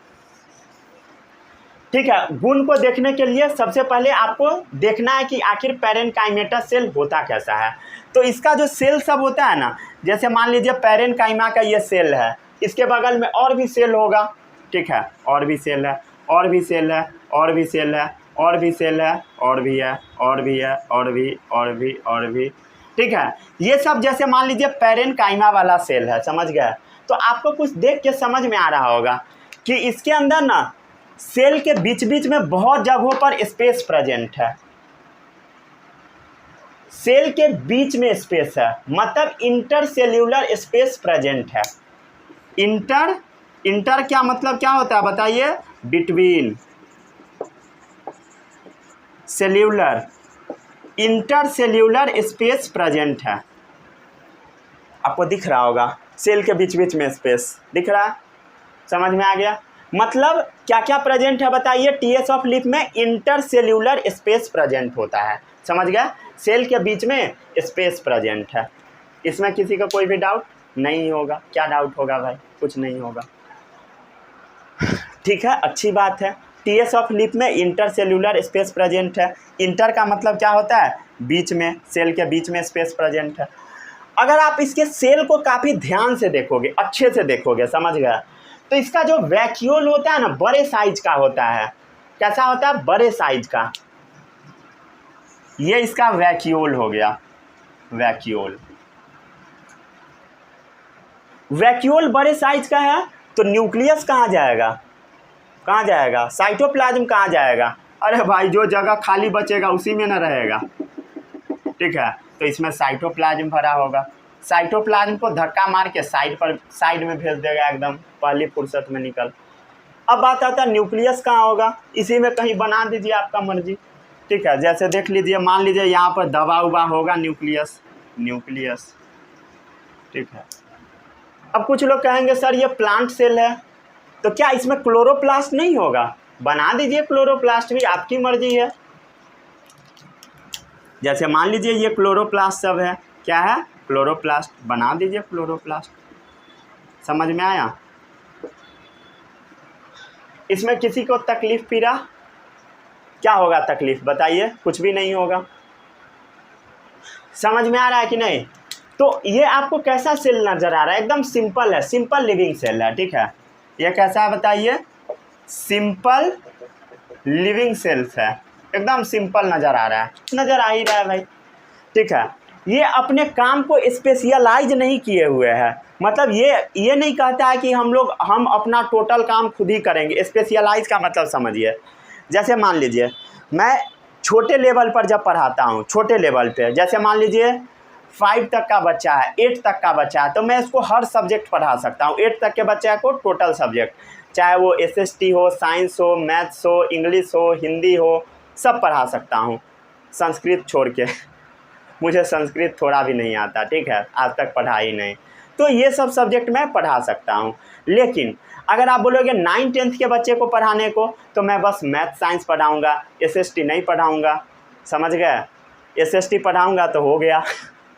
ठीक है? गुण को देखने के लिए सबसे पहले आपको देखना है कि आखिर पैरेन्काइमेटस सेल होता कैसा है। तो इसका जो सेल सब होता है ना, जैसे मान लीजिए पैरेन्काइमा का ये सेल है, इसके बगल में और भी सेल होगा, ठीक है? और भी सेल है, और भी सेल है, और भी सेल है, और भी सेल है, और भी है, और भी है, और भी, और भी, और भी, ठीक है? ये सब जैसे मान लीजिए पैरेन्काइमा वाला सेल है, समझ गए? तो आपको कुछ देख के समझ में आ रहा होगा कि इसके अंदर ना सेल के बीच बीच में बहुत जगहों पर स्पेस प्रेजेंट है। सेल के बीच में स्पेस है, मतलब इंटरसेल्यूलर स्पेस प्रेजेंट है। इंटर क्या मतलब क्या होता है बताइए? Between cellular, intercellular space present है। आपको दिख रहा होगा सेल के बीच बीच में स्पेस दिख रहा है, समझ में आ गया? मतलब क्या क्या प्रेजेंट है बताइए? टीएस ऑफ लीफ में इंटरसेल्यूलर स्पेस प्रेजेंट होता है, समझ गए? सेल के बीच में स्पेस प्रेजेंट है। इसमें किसी का कोई भी डाउट नहीं होगा? क्या डाउट होगा भाई? कुछ नहीं होगा, ठीक है? अच्छी बात है। टीएस ऑफ लीफ में इंटरसेल्यूलर स्पेस प्रेजेंट है। इंटर का मतलब क्या होता है? बीच में, सेल के बीच में स्पेस प्रेजेंट है। अगर आप इसके सेल को काफ़ी ध्यान से देखोगे, अच्छे से देखोगे, समझ गए, तो इसका जो वैक्यूल होता है ना बड़े साइज का होता है। कैसा होता है? बड़े साइज का। ये इसका वैक्यूल हो गया, वैक्यूल। वैक्यूल बड़े साइज का है तो न्यूक्लियस कहाँ जाएगा? कहाँ जाएगा? साइटोप्लाज्म कहाँ जाएगा? अरे भाई जो जगह खाली बचेगा उसी में ना रहेगा, ठीक है? तो इसमें साइटोप्लाज्म भरा होगा। साइटोप्लाज्म को धक्का मार के साइड में भेज देगा, एकदम पहली फुर्सत में निकल। अब बात आता है न्यूक्लियस कहाँ होगा? इसी में कहीं बना दीजिए, आपका मर्जी, ठीक है? जैसे देख लीजिए, मान लीजिए यहाँ पर दबा उबा होगा न्यूक्लियस, ठीक है? अब कुछ लोग कहेंगे सर ये प्लांट सेल है, तो क्या इसमें क्लोरोप्लास्ट नहीं होगा? बना दीजिए क्लोरोप्लास्ट भी, आपकी मर्जी है। जैसे मान लीजिए ये क्लोरोप्लास्ट सब है, क्या है? क्लोरोप्लास्ट, बना दीजिए क्लोरोप्लास्ट। समझ में आया? इसमें किसी को तकलीफ पीड़ा? क्या होगा तकलीफ बताइए? कुछ भी नहीं होगा। समझ में आ रहा है कि नहीं? तो ये आपको कैसा सेल नजर आ रहा है? एकदम सिंपल है, सिंपल लिविंग सेल है, ठीक है? ये कैसा है बताइए? सिंपल लिविंग सेल्स है, एकदम सिंपल नज़र आ रहा है, नज़र आ ही रहा है भाई, ठीक है? ये अपने काम को स्पेशलाइज नहीं किए हुए हैं, मतलब ये नहीं कहता है कि हम अपना टोटल काम खुद ही करेंगे। स्पेशलाइज का मतलब समझिए, जैसे मान लीजिए मैं छोटे लेवल पर जब पढ़ाता हूँ, छोटे लेवल पे, जैसे मान लीजिए 5 तक का बच्चा है, 8 तक का बच्चा है, तो मैं इसको हर सब्जेक्ट पढ़ा सकता हूँ। 8 तक के बच्चे को टोटल सब्जेक्ट, चाहे वो SST हो, साइंस हो, मैथ्स हो, इंग्लिश हो, हिंदी हो, सब पढ़ा सकता हूँ, संस्कृत छोड़ के। मुझे संस्कृत थोड़ा भी नहीं आता, ठीक है? आज तक पढ़ा ही नहीं, तो ये सब सब्जेक्ट मैं पढ़ा सकता हूँ। लेकिन अगर आप बोलोगे 9th-10th के बच्चे को पढ़ाने को, तो मैं बस मैथ साइंस पढ़ाऊँगा, SST नहीं पढ़ाऊँगा, समझ गए? SST पढ़ाऊँगा तो हो गया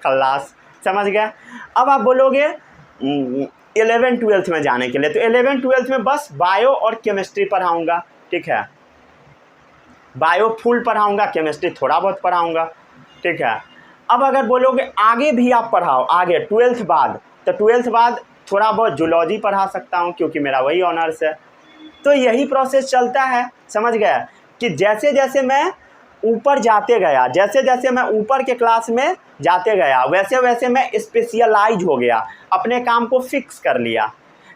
खल्लास, समझ गए? अब आप बोलोगे 11th-12th में जाने के लिए, तो 11th-12th में बस बायो और केमिस्ट्री पढ़ाऊँगा, ठीक है? बायो फुल पढ़ाऊँगा, केमिस्ट्री थोड़ा बहुत पढ़ाऊँगा, ठीक है? अब अगर बोलोगे आगे भी आप पढ़ाओ, आगे 12th बाद, तो 12th बाद थोड़ा बहुत जूलॉजी पढ़ा सकता हूँ क्योंकि मेरा वही ऑनर्स है। तो यही प्रोसेस चलता है, समझ गया, कि जैसे जैसे मैं ऊपर जाते गया, जैसे जैसे मैं ऊपर के क्लास में जाते गया, वैसे वैसे मैं स्पेशलाइज हो गया, अपने काम को फिक्स कर लिया।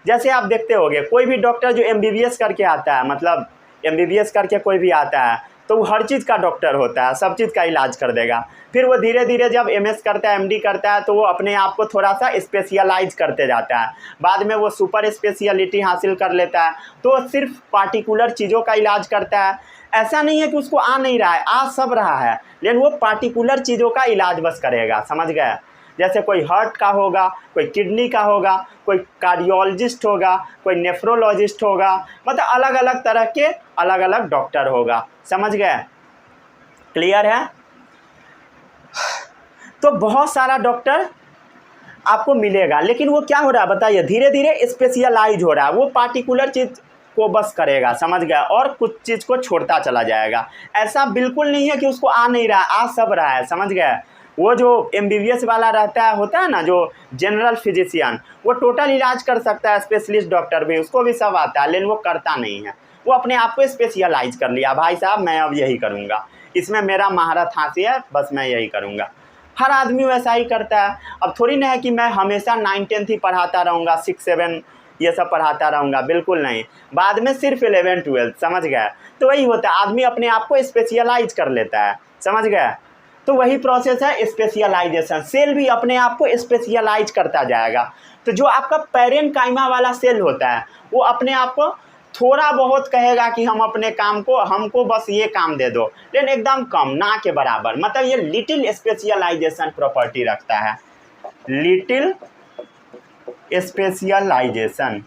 जैसे आप देखते होगे कोई भी डॉक्टर जो MBBS करके आता है, मतलब MBBS करके कोई भी आता है, तो वो हर चीज़ का डॉक्टर होता है, सब चीज़ का इलाज कर देगा। फिर वो धीरे धीरे जब MS करता है, MD करता है, तो वो अपने आप को थोड़ा सा स्पेशलाइज करते जाता है। बाद में वो सुपर स्पेशलिटी हासिल कर लेता है, तो वो सिर्फ पार्टिकुलर चीज़ों का इलाज करता है। ऐसा नहीं है कि उसको आ नहीं रहा है, आ सब रहा है, लेकिन वो पार्टिकुलर चीज़ों का इलाज बस करेगा, समझ गए। जैसे कोई हार्ट का होगा, कोई किडनी का होगा, कोई कार्डियोलॉजिस्ट होगा, कोई नेफ्रोलॉजिस्ट होगा, मतलब अलग अलग तरह के अलग अलग डॉक्टर होगा, समझ गए। क्लियर है। तो बहुत सारा डॉक्टर आपको मिलेगा, लेकिन वो क्या हो रहा है बताइए, धीरे धीरे स्पेशलाइज हो रहा है, वो पार्टिकुलर चीज़ को बस करेगा, समझ गया, और कुछ चीज़ को छोड़ता चला जाएगा। ऐसा बिल्कुल नहीं है कि उसको आ नहीं रहा है, आ सब रहा है, समझ गया। वो जो MBBS वाला रहता है, होता है ना, जो जनरल फिजिशियन, वो टोटल इलाज कर सकता है, स्पेशलिस्ट डॉक्टर भी, उसको भी सब आता है, लेकिन वो करता नहीं है। वो अपने आप को स्पेशलाइज कर लिया, भाई साहब मैं अब यही करूँगा, इसमें मेरा महारत हासिल है, बस मैं यही करूँगा। हर आदमी वैसा ही करता है। अब थोड़ी ना है कि मैं हमेशा 9 10th ही पढ़ाता रहूँगा, 6 7 ये सब पढ़ाता रहूँगा, बिल्कुल नहीं। बाद में सिर्फ 11 12, समझ गए। तो वही होता है, आदमी अपने आप को स्पेशलाइज कर लेता है, समझ गए। तो वही प्रोसेस है स्पेशलाइजेशन। सेल भी अपने आप को स्पेशलाइज करता जाएगा। तो जो आपका पैरेन्काइमा वाला सेल होता है, वो अपने आप को थोड़ा बहुत कहेगा कि हम अपने काम को, हमको बस ये काम दे दो, लेकिन एकदम कम, ना के बराबर। मतलब ये लिटिल स्पेशलाइजेशन प्रॉपर्टी रखता है, लिटिल स्पेशलाइजेशन,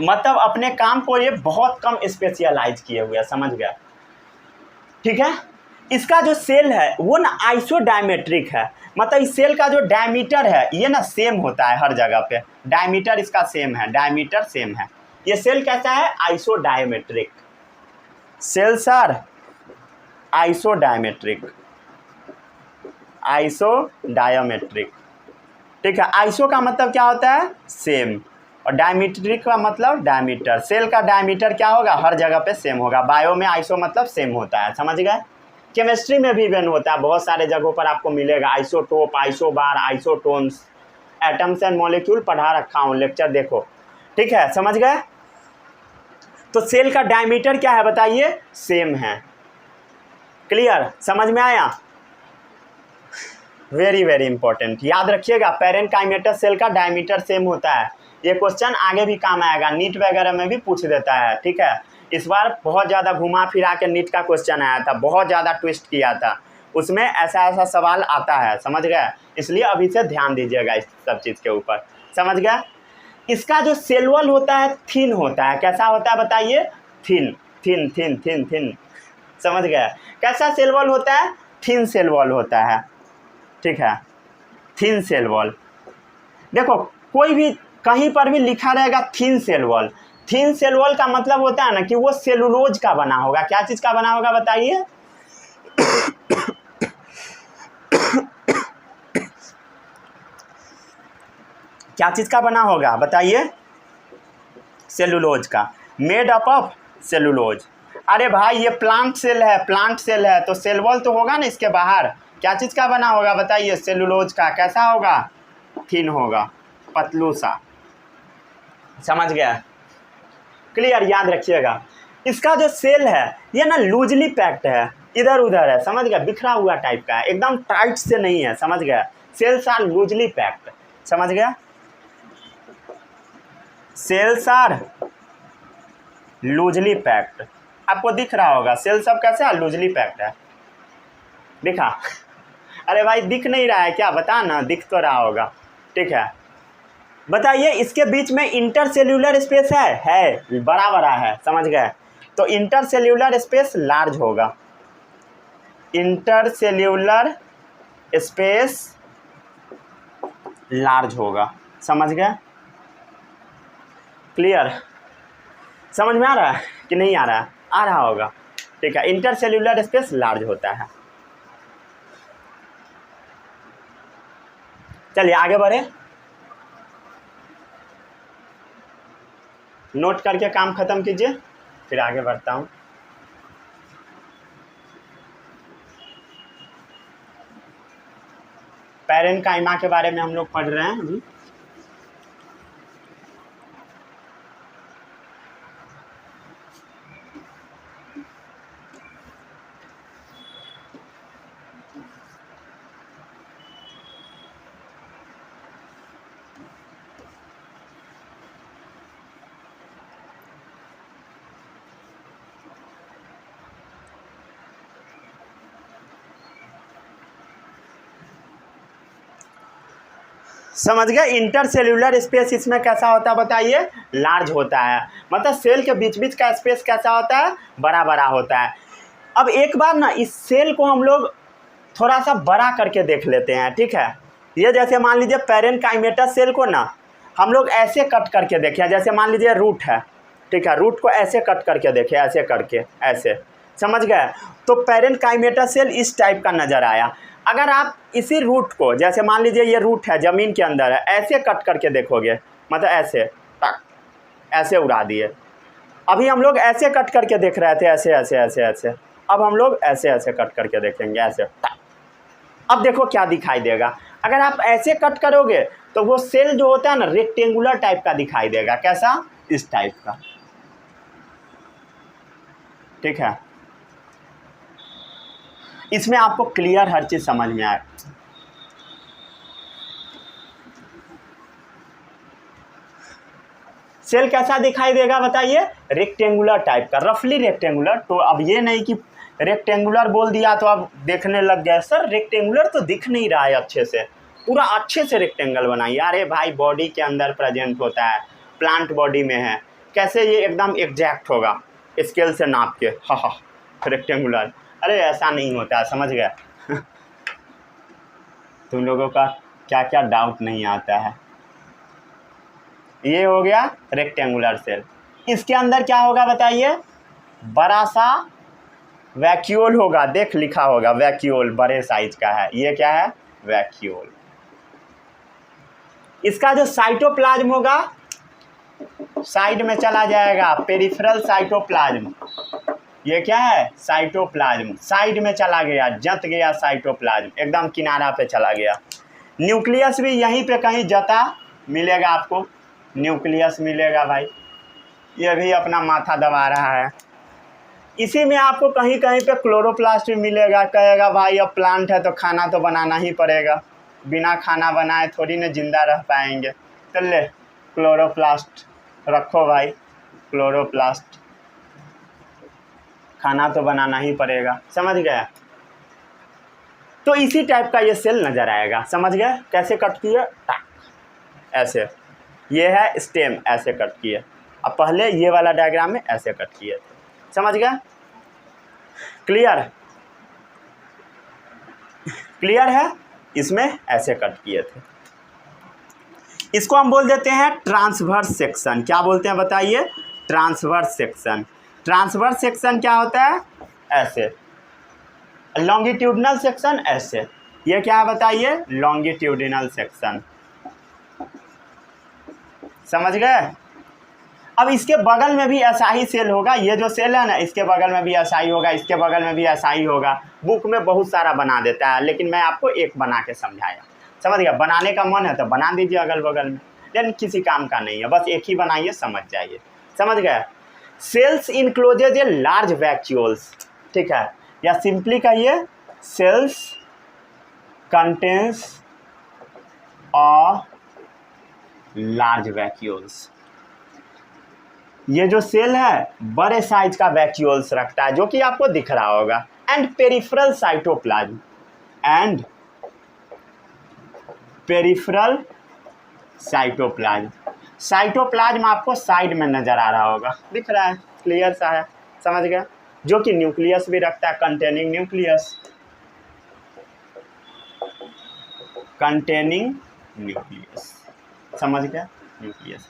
मतलब अपने काम को ये बहुत कम स्पेशलाइज किए हुए, समझ गया, ठीक है। इसका जो सेल है वो ना आइसोडायमेट्रिक है, मतलब इस सेल का जो डायमीटर है ये ना सेम होता है हर जगह पे, डायमीटर इसका सेम है, डायमीटर सेम है। ये सेल कैसा है, isodiametric. Cells are isodiametric, isodiametric, ठीक है। आइसो का मतलब क्या होता है, सेम, और डायमीट्रिक का मतलब डायमीटर। सेल का डायमीटर क्या होगा, हर जगह पे सेम होगा। बायो में आइसो मतलब सेम होता है, समझ गए। केमिस्ट्री में भी इवन होता है, बहुत सारे जगहों पर आपको मिलेगा, isotope, isobar, isotones, atoms and molecule पढ़ा रखा हूँ, लेक्चर देखो, ठीक है, समझ गए। तो सेल का डायमीटर क्या है बताइए, सेम है। क्लियर, समझ में आया। वेरी वेरी इंपॉर्टेंट, याद रखिएगा, पैरेन्काइमेटर सेल का डायमीटर सेम होता है। ये क्वेश्चन आगे भी काम आएगा, नीट वगैरह में भी पूछ देता है, ठीक है। इस बार बहुत ज़्यादा घुमा फिरा के नीट का क्वेश्चन आया था, बहुत ज़्यादा ट्विस्ट किया था, उसमें ऐसा ऐसा सवाल आता है, समझ गए। इसलिए अभी से ध्यान दीजिएगा इस सब चीज़ के ऊपर, समझ गया। इसका जो सेल वॉल होता है थिन होता है, कैसा होता है बताइए, thin thin thin thin thin, समझ गया। कैसा सेल वॉल होता है, थिन सेल वॉल होता है, ठीक है, थिन सेल वॉल। देखो कोई भी कहीं पर भी लिखा रहेगा thin cell wall, thin cell wall का मतलब होता है ना कि वो सेलुलोज का बना होगा। क्या चीज़ का बना होगा बताइए, क्या चीज़ का बना होगा बताइए, सेलुलोज का, मेड अप ऑफ सेलुलोज। अरे भाई ये प्लांट सेल है, प्लांट सेल है, तो सेल वॉल तो होगा ना इसके बाहर। क्या चीज़ का बना होगा बताइए, सेलुलोज का। कैसा होगा, थिन होगा, पतलू सा, समझ गया। क्लियर, याद रखिएगा। इसका जो सेल है ये ना लूजली पैक्ड है, इधर उधर है, समझ गया, बिखरा हुआ टाइप का है, एकदम टाइट से नहीं है, समझ गया। सेल्स आर लूजली पैक्ड, समझ गया, सेल्स आर लूजली पैक्ड। आपको दिख रहा होगा सेल सब कैसे लूजली पैक्ड है, दिखा। अरे भाई दिख नहीं रहा है क्या, बता ना, दिख तो रहा होगा, ठीक है। बताइए इसके बीच में इंटरसेल्यूलर स्पेस है, बड़ा बड़ा है, समझ गए। तो इंटरसेल्यूलर स्पेस लार्ज होगा, इंटरसेल्यूलर स्पेस लार्ज होगा, समझ गए। क्लियर, समझ में आ रहा है कि नहीं आ रहा है, आ रहा होगा, ठीक है। इंटरसेल्यूलर स्पेस लार्ज होता है। चलिए आगे बढ़े, नोट करके काम खत्म कीजिए, फिर आगे बढ़ता हूँ। पैरेनकाइमा के बारे में हम लोग पढ़ रहे हैं अभी। समझ गए। इंटरसेल्यूलर स्पेस इसमें कैसा होता है बताइए, लार्ज होता है, मतलब सेल के बीच बीच का स्पेस कैसा होता है, बड़ा बड़ा होता है। अब एक बार ना इस सेल को हम लोग थोड़ा सा बड़ा करके देख लेते हैं, ठीक है। ये जैसे मान लीजिए पैरेनकाइमेटा सेल को ना हम लोग ऐसे कट करके देखें, जैसे मान लीजिए रूट है, ठीक है, रूट को ऐसे कट करके देखें, ऐसे करके, ऐसे, समझ गए। तो पैरेनकाइमेटा सेल इस टाइप का नज़र आया। अगर आप इसी रूट को, जैसे मान लीजिए ये रूट है, ज़मीन के अंदर है, ऐसे कट करके देखोगे, मतलब ऐसे टक, ऐसे उड़ा दिए। अभी हम लोग ऐसे कट करके देख रहे थे, ऐसे ऐसे ऐसे ऐसे, अब हम लोग ऐसे ऐसे कट करके देखेंगे, ऐसे टक। अब देखो क्या दिखाई देगा। अगर आप ऐसे कट करोगे तो वो सेल जो होता है ना रेक्टेंगुलर टाइप का दिखाई देगा। कैसा, इस टाइप का, ठीक है। इसमें आपको क्लियर हर चीज समझ में आए। सेल कैसा दिखाई देगा बताइए, रेक्टेंगुलर टाइप का, रफली रेक्टेंगुलर। तो अब ये नहीं कि रेक्टेंगुलर बोल दिया तो अब देखने लग गए सर रेक्टेंगुलर तो दिख नहीं रहा है अच्छे से, पूरा अच्छे से रेक्टेंगल बनाइए। अरे भाई बॉडी के अंदर प्रेजेंट होता है, प्लांट बॉडी में है, कैसे ये एकदम एग्जैक्ट होगा स्केल से नाप के, हाँ रेक्टेंगुलर। अरे ऐसा नहीं होता है, समझ गए। तुम लोगों का क्या क्या डाउट नहीं आता है। ये हो गया रेक्टेंगुलर सेल। इसके अंदर क्या होगा बताइए, बड़ा सा वैक्यूल होगा, देख लिखा होगा वैक्यूल, बड़े साइज का है। ये क्या है, वैक्यूल। इसका जो साइटोप्लाज्म होगा साइड में चला जाएगा, पेरिफेरल साइटोप्लाज्म। ये क्या है, साइटोप्लाज्म, साइड में चला गया, जत गया साइटोप्लाज्म, एकदम किनारा पे चला गया। न्यूक्लियस भी यहीं पे कहीं जता मिलेगा आपको, न्यूक्लियस मिलेगा भाई। ये भी अपना माथा दबा रहा है। इसी में आपको कहीं कहीं पे क्लोरोप्लास्ट भी मिलेगा। कहेगा भाई अब प्लांट है तो खाना तो बनाना ही पड़ेगा, बिना खाना बनाए थोड़ी ना जिंदा रह पाएंगे। तो ले क्लोरोप्लास्ट रखो भाई, क्लोरोप्लास्ट, खाना तो बनाना ही पड़ेगा, समझ गया। तो इसी टाइप का ये सेल नजर आएगा, समझ गए। कैसे कट किए, ऐसे, ये है स्टेम, ऐसे कट किए। अब पहले ये वाला डायग्राम में ऐसे कट किए थे, समझ गए। क्लियर, क्लियर है। इसमें ऐसे कट किए थे। इसको हम बोल देते हैं ट्रांसवर्स सेक्शन। क्या बोलते हैं बताइए, ट्रांसवर्स सेक्शन। ट्रांसवर्स सेक्शन क्या होता है, ऐसे। लॉन्गिट्यूडिनल सेक्शन ऐसे। ये क्या है बताइए, लॉन्गिट्यूडिनल सेक्शन, समझ गए। अब इसके बगल में भी ऐसा ही सेल होगा। ये जो सेल है ना, इसके बगल में भी ऐसा ही होगा, इसके बगल में भी ऐसा ही होगा। बुक में बहुत सारा बना देता है, लेकिन मैं आपको एक बना के समझाया, समझ गया। बनाने का मन है तो बना दीजिए अगल बगल में, लेकिन किसी काम का नहीं है, बस एक ही बनाइए, समझ जाइए, समझ गए। Cells encloses a large vacuoles, ठीक है, या सिंपली कहिए cells contains a large vacuoles. ये जो सेल है बड़े साइज का वैक्यूल्स रखता है, जो कि आपको दिख रहा होगा। And peripheral cytoplasm, and peripheral cytoplasm. Cytoplasm आपको साइड में नजर आ रहा होगा, दिख रहा है, क्लियर सा है, समझ गए। जो कि न्यूक्लियस भी रखता है, कंटेनिंग न्यूक्लियस, कंटेनिंग न्यूक्लियस, समझ गया, न्यूक्लियस।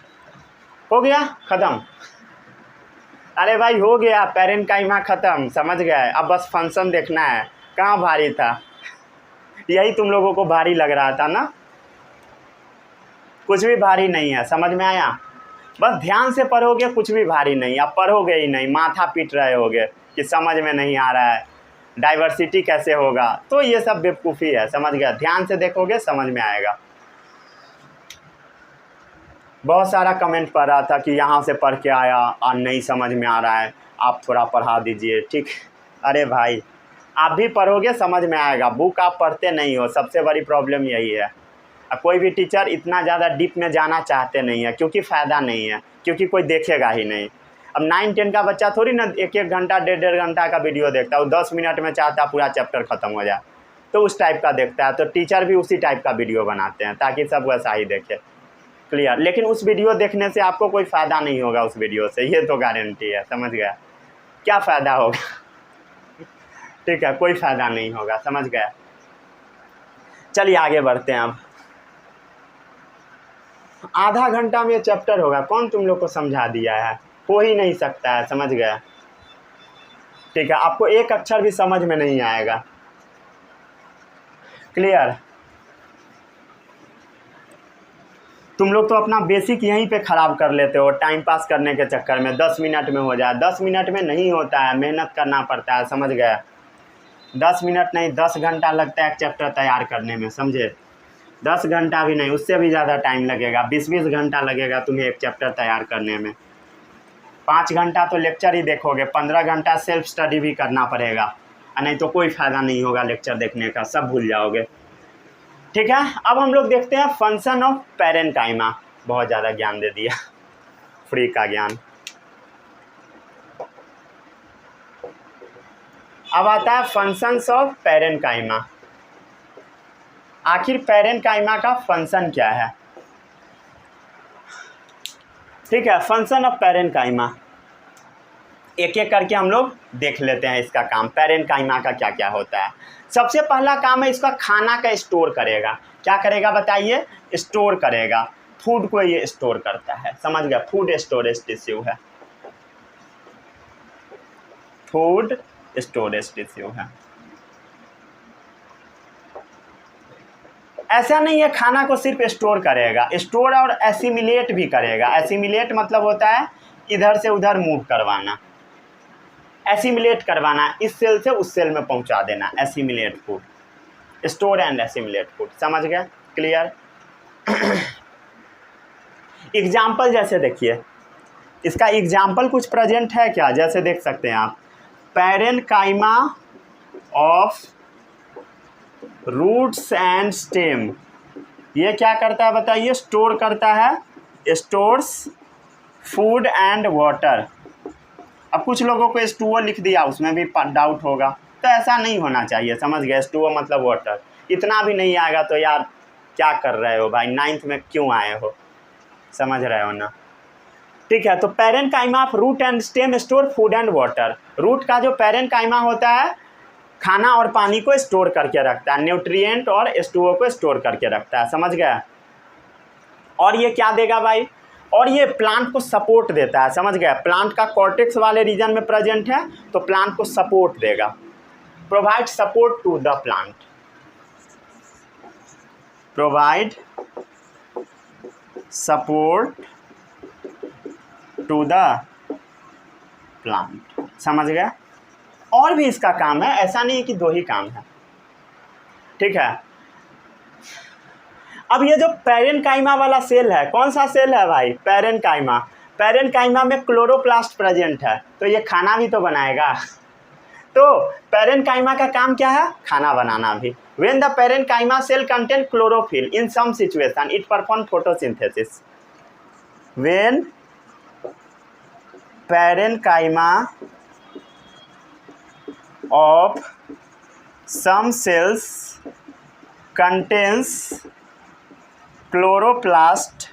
हो गया खत्म। अरे भाई हो गया, पैरेनकाइमा खत्म, समझ गए। अब बस फंक्शन देखना है। कहाँ भारी था, यही तुम लोगों को भारी लग रहा था ना। कुछ भी भारी नहीं है, समझ में आया। बस ध्यान से पढ़ोगे कुछ भी भारी नहीं, आप पढ़ोगे ही नहीं, माथा पीट रहे होगे कि समझ में नहीं आ रहा है, डाइवर्सिटी कैसे होगा, तो ये सब बेवकूफ़ी है, समझ गया। ध्यान से देखोगे समझ में आएगा। बहुत सारा कमेंट पढ़ रहा था कि यहाँ से पढ़ के आया और नहीं समझ में आ रहा है, आप थोड़ा पढ़ा दीजिए, ठीक। अरे भाई आप भी पढ़ोगे समझ में आएगा, बुक आप पढ़ते नहीं हो, सबसे बड़ी प्रॉब्लम यही है। अब कोई भी टीचर इतना ज़्यादा डीप में जाना चाहते नहीं है, क्योंकि फ़ायदा नहीं है, क्योंकि कोई देखेगा ही नहीं। अब 9-10 का बच्चा थोड़ी ना 1-1 घंटा 1.5 घंटा का वीडियो देखता है, वो 10 मिनट में चाहता है पूरा चैप्टर ख़त्म हो जाए, तो उस टाइप का देखता है। तो टीचर भी उसी टाइप का वीडियो बनाते हैं ताकि सब वैसा ही देखे, क्लियर। लेकिन उस वीडियो देखने से आपको कोई फ़ायदा नहीं होगा, उस वीडियो से, ये तो गारंटी है, समझ गया। क्या फ़ायदा होगा ठीक है, कोई फ़ायदा नहीं होगा, समझ गया। चलिए आगे बढ़ते हैं। अब आधा घंटा में चैप्टर होगा, कौन तुम लोग को समझा दिया है, हो ही नहीं सकता है, समझ गया। ठीक है, आपको एक अक्षर भी समझ में नहीं आएगा, क्लियर। तुम लोग तो अपना बेसिक यहीं पे ख़राब कर लेते हो टाइम पास करने के चक्कर में, 10 मिनट में हो जाए। 10 मिनट में नहीं होता है, मेहनत करना पड़ता है, समझ गया। 10 मिनट नहीं 10 घंटा लगता है एक चैप्टर तैयार करने में, समझे। 10 घंटा भी नहीं, उससे भी ज़्यादा टाइम लगेगा, 20-20 घंटा लगेगा तुम्हें एक चैप्टर तैयार करने में। 5 घंटा तो लेक्चर ही देखोगे, 15 घंटा सेल्फ स्टडी भी करना पड़ेगा, और नहीं तो कोई फ़ायदा नहीं होगा लेक्चर देखने का, सब भूल जाओगे। ठीक है, अब हम लोग देखते हैं फंक्शन ऑफ पैरेन्काइमा। बहुत ज़्यादा ज्ञान दे दिया, फ्री का ज्ञान। अब आता है फंक्शंस ऑफ पैरेन्काइमा। आखिर पैरेन्काइमा का फंक्शन क्या है। ठीक है, फंक्शन ऑफ पैरेन्काइमा एक एक करके हम लोग देख लेते हैं इसका काम। पैरेन्काइमा का क्या क्या होता है। सबसे पहला काम है इसका खाना का स्टोर करेगा। क्या करेगा बताइए, स्टोर करेगा, फूड को ये स्टोर करता है, समझ गया। फूड स्टोरेज टिश्यू है, फूड स्टोरेज टिश्यू है। ऐसा नहीं है खाना को सिर्फ स्टोर करेगा, स्टोर और एसिमिलेट भी करेगा। एसिमिलेट मतलब होता है इधर से उधर मूव करवाना, एसिमिलेट करवाना, इस सेल से उस सेल में पहुंचा देना, assimilate food, store and assimilate food, समझ गए, क्लियर। एग्जाम्पल जैसे देखिए, इसका एग्जाम्पल कुछ प्रेजेंट है क्या, जैसे देख सकते हैं आप, parenchyma of roots and stem. ये क्या करता है बताइए, स्टोर करता है, स्टोर्स फूड एंड वाटर। अब कुछ लोगों को H2O लिख दिया, उसमें भी डाउट होगा, तो ऐसा नहीं होना चाहिए, समझ गए। H2O मतलब वाटर, इतना भी नहीं आएगा तो यार क्या कर रहे हो भाई, 9th में क्यों आए हो, समझ रहे हो ना। ठीक है, तो parenchyma of root and stem store food and water. Root का जो पैरेन्काइमा होता है खाना और पानी को स्टोर करके रखता है, न्यूट्रिएंट और H2O को स्टोर करके रखता है, समझ गया। और ये क्या देगा भाई, और ये प्लांट को सपोर्ट देता है, समझ गया। प्लांट का कॉर्टेक्स वाले रीजन में प्रेजेंट है तो प्लांट को सपोर्ट देगा, provide support to the plant, provide support to the plant, समझ गया। और भी इसका काम है, ऐसा नहीं है कि 2 ही काम है, ठीक है। अब ये जो पैरेन्काइमा वाला सेल है, कौन सा सेल है भाई, पैरेन्काइमा। पैरेन्काइमा में क्लोरोप्लास्ट प्रेजेंट है, तो ये खाना भी तो बनाएगा। तो पैरेन्काइमा का काम क्या है, खाना बनाना भी। When the parenchyma cell contain chlorophyll in some situation it perform photosynthesis. When parenchyma of some cells contains chloroplast,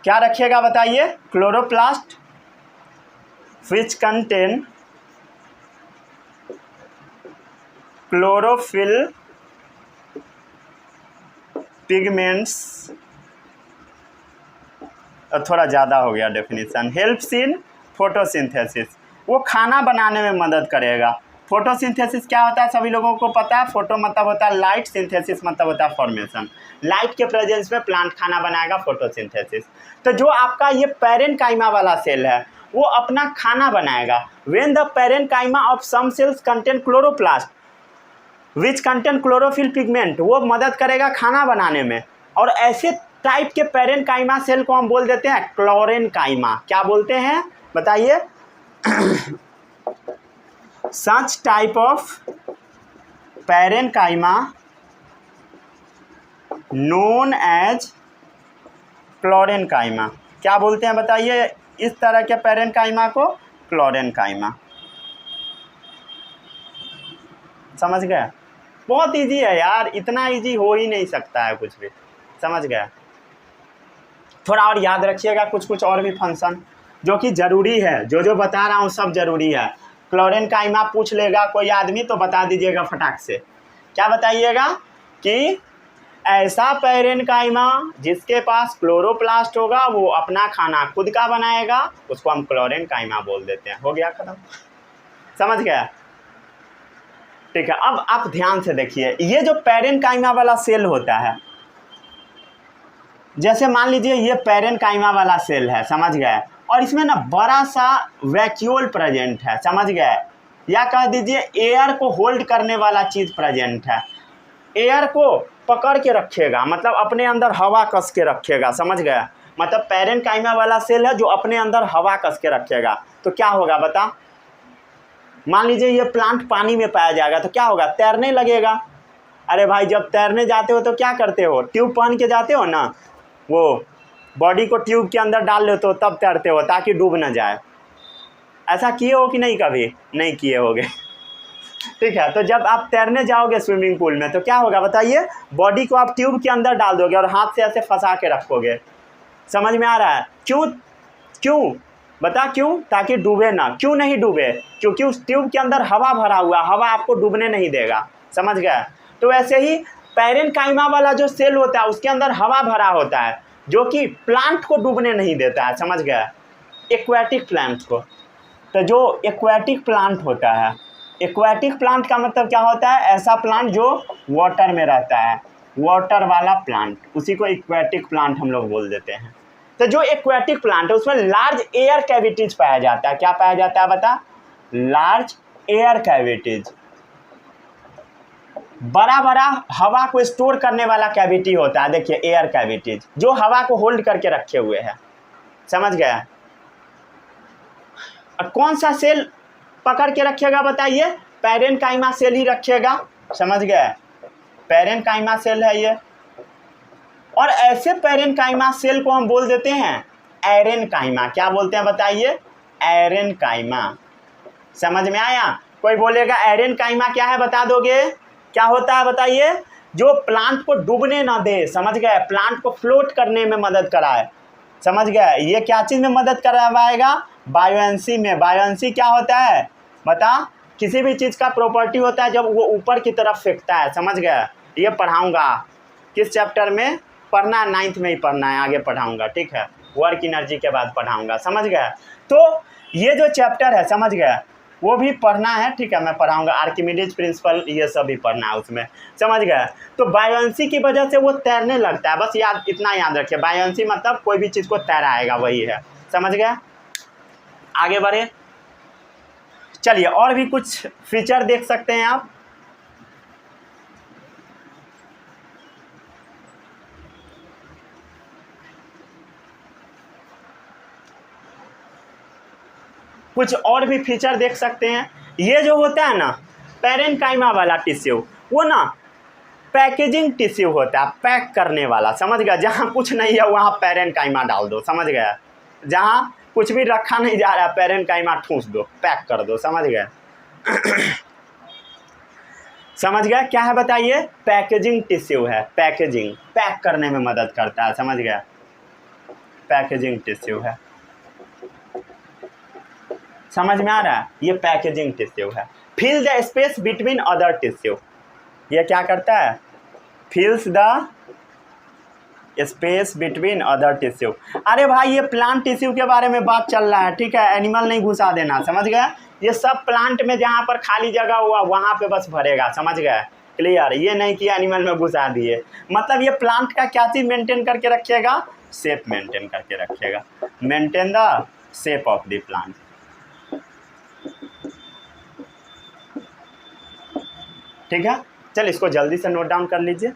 क्या रखिएगा बताइए, chloroplast which contain chlorophyll pigments, थोड़ा ज़्यादा हो गया डेफिनेशन, हेल्प्स इन फोटोसिंथेसिस, वो खाना बनाने में मदद करेगा। फोटोसिंथेसिस क्या होता है सभी लोगों को पता है। फोटो मतलब होता है लाइट, सिंथेसिस मतलब होता है फॉर्मेशन। लाइट के प्रेजेंस में प्लांट खाना बनाएगा, फोटोसिंथेसिस। तो जो आपका ये पैरेनकाइमा वाला सेल है वो अपना खाना बनाएगा। When the parenchyma of some cells contain chloroplast which contain chlorophyll pigment, वो मदद करेगा खाना बनाने में। और ऐसे टाइप के पैरेनकाइमा सेल को हम बोल देते हैं क्लोरेनकाइमा। क्या बोलते हैं बताइए? Such type of parenchyma known as chlorenchyma. क्या बोलते हैं बताइए इस तरह के पैरेनकाइमा को? क्लोरेनकाइमा। समझ गए? बहुत इजी है यार, इतना इजी हो ही नहीं सकता है कुछ भी। समझ गए? थोड़ा और याद रखिएगा कुछ कुछ और भी फंक्शन जो कि ज़रूरी है। जो बता रहा हूँ सब ज़रूरी है। क्लोरेनकाइमा पूछ लेगा कोई आदमी तो बता दीजिएगा फटाक से। क्या बताइएगा? कि ऐसा पैरेनकाइमा जिसके पास क्लोरोप्लास्ट होगा वो अपना खाना खुद का बनाएगा, उसको हम क्लोरेनकाइमा बोल देते हैं। हो गया खत्म। समझ गया? ठीक है। अब आप ध्यान से देखिए, ये जो पैरेनकाइमा वाला सेल होता है, जैसे मान लीजिए ये पैरेनकाइमा वाला सेल है, समझ गए? और इसमें ना बड़ा सा वैक्यूल प्रेजेंट है, समझ गए? या कह दीजिए एयर को होल्ड करने वाला चीज़ प्रेजेंट है। एयर को पकड़ के रखेगा, मतलब अपने अंदर हवा कस के रखेगा। समझ गए? मतलब पैरेनकाइमा वाला सेल है जो अपने अंदर हवा कस के रखेगा। तो क्या होगा बता? मान लीजिए ये प्लांट पानी में पाया जाएगा तो क्या होगा? तैरने लगेगा। अरे भाई जब तैरने जाते हो तो क्या करते हो? ट्यूब पहन के जाते हो ना, वो बॉडी को ट्यूब के अंदर डाल लेते हो तब तैरते हो ताकि डूब ना जाए। ऐसा किए हो कि नहीं? कभी नहीं किए होगे। ठीक है। तो जब आप तैरने जाओगे स्विमिंग पूल में तो क्या होगा बताइए? बॉडी को आप ट्यूब के अंदर डाल दोगे और हाथ से ऐसे फंसा के रखोगे। समझ में आ रहा है? क्यों बता क्यों? ताकि डूबे ना। क्यों नहीं डूबे? क्योंकि उस ट्यूब के अंदर हवा भरा हुआ, हवा आपको डूबने नहीं देगा। समझ गए? तो ऐसे ही पैरेनकाइमा वाला जो सेल होता है उसके अंदर हवा भरा होता है जो कि प्लांट को डूबने नहीं देता है। समझ गए? एक्वेटिक प्लांट को। तो जो एक्वेटिक प्लांट होता है, एक्वेटिक प्लांट का मतलब क्या होता है? ऐसा प्लांट जो वाटर में रहता है, वाटर वाला प्लांट, उसी को एक्वेटिक प्लांट हम लोग बोल देते हैं। तो जो एक्वेटिक प्लांट है उसमें लार्ज एयर कैविटीज पाया जाता है। क्या पाया जाता है बता? Large air cavities. बड़ा बड़ा हवा को स्टोर करने वाला कैविटी होता है। देखिए एयर कैविटीज जो हवा को होल्ड करके रखे हुए हैं। समझ गया? कौन सा सेल पकड़ के रखेगा बताइए? पैरेनकाइमा सेल ही रखेगा। समझ गए? पैरेनकाइमा सेल है ये। और ऐसे पैरेनकाइमा सेल को हम बोल देते हैं एरेनकाइमा। क्या बोलते हैं बताइए? एरेनकाइमा। समझ में आया? कोई बोलेगा एरेनकाइमा क्या है, बता दोगे? क्या होता है बताइए? जो प्लांट को डूबने ना दे। समझ गए? प्लांट को फ्लोट करने में मदद कराए। समझ गए? ये क्या चीज़ में मदद करवाएगा? बायोएंसी में। बायोएंसी क्या होता है बता? किसी भी चीज़ का प्रॉपर्टी होता है जब वो ऊपर की तरफ फेंकता है। समझ गए? ये पढ़ाऊंगा किस चैप्टर में? पढ़ना 9th में ही पढ़ना है, आगे पढ़ाऊंगा। ठीक है? वर्क एनर्जी के बाद पढ़ाऊंगा। समझ गए? तो ये जो चैप्टर है, समझ गए, वो भी पढ़ना है। ठीक है? मैं पढ़ाऊंगा। आर्किमिडीज प्रिंसिपल ये सब भी पढ़ना है उसमें। समझ गए? तो बायोएंसी की वजह से वो तैरने लगता है। बस याद इतना याद रखिए, बायोएंसी मतलब कोई भी चीज़ को तैराएगा, वही है। समझ गए? आगे बढ़े। चलिए और भी कुछ फीचर देख सकते हैं आप। कुछ और भी फीचर देख सकते हैं। ये जो होता है ना पैरेनकाइमा वाला टिश्यू, वो ना पैकेजिंग टिश्यू होता है, पैक करने वाला। समझ गया? जहाँ कुछ नहीं है वहाँ पैरेनकाइमा डाल दो। समझ गया? जहाँ कुछ भी रखा नहीं जा रहा है पैरेनकाइमा ठूस दो, पैक कर दो। समझ गए? समझ गया? क्या है बताइए? पैकेजिंग टिश्यू है। पैकेजिंग, पैक करने में मदद करता है। समझ गया? पैकेजिंग टिश्यू है। समझ में आ रहा है? ये पैकेजिंग टिश्यू है। Fill the space between other tissue. ये क्या करता है? Fills the space between other tissue. अरे भाई ये प्लांट टिश्यू के बारे में बात चल रहा है, ठीक है, एनिमल नहीं घुसा देना, समझ गए। ये सब प्लांट में जहाँ पर खाली जगह हुआ वहाँ पे बस भरेगा, समझ गए, क्लियर। ये नहीं कि एनिमल में घुसा दिए, मतलब ये प्लांट का क्या चीज़ मेंटेन करके रखिएगा, शेप मेंटेन करके रखिएगा, maintain the shape of the plant. ठीक है, चल इसको जल्दी से नोट डाउन कर लीजिए।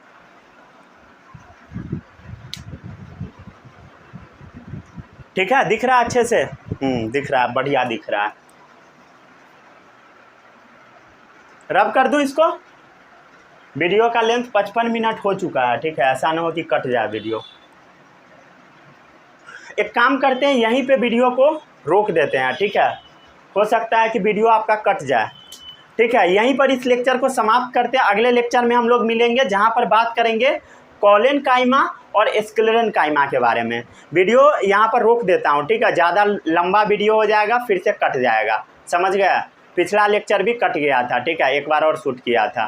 ठीक है, दिख रहा है अच्छे से, दिख रहा है, बढ़िया दिख रहा है। रब कर दूं इसको। वीडियो का लेंथ 55 मिनट हो चुका है, ठीक है, ऐसा ना हो कि कट जाए वीडियो। एक काम करते हैं, यहीं पे वीडियो को रोक देते हैं, ठीक है, हो सकता है कि वीडियो आपका कट जाए। ठीक है, यहीं पर इस लेक्चर को समाप्त करते हैं। अगले लेक्चर में हम लोग मिलेंगे जहां पर बात करेंगे कोलेनकाइमा और स्क्लेरेनकाइमा के बारे में। वीडियो यहां पर रोक देता हूं, ठीक है, ज़्यादा लंबा वीडियो हो जाएगा, फिर से कट जाएगा, समझ गया। पिछला लेक्चर भी कट गया था, ठीक है, एक बार और शूट किया था,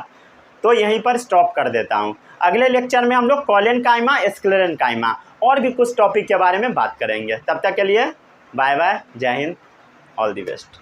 तो यहीं पर स्टॉप कर देता हूं। अगले लेक्चर में हम लोग कोलेनकाइमा स्क्लेरेनकाइमा और भी कुछ टॉपिक के बारे में बात करेंगे। तब तक के लिए बाय बाय, जय हिंद, ऑल द बेस्ट।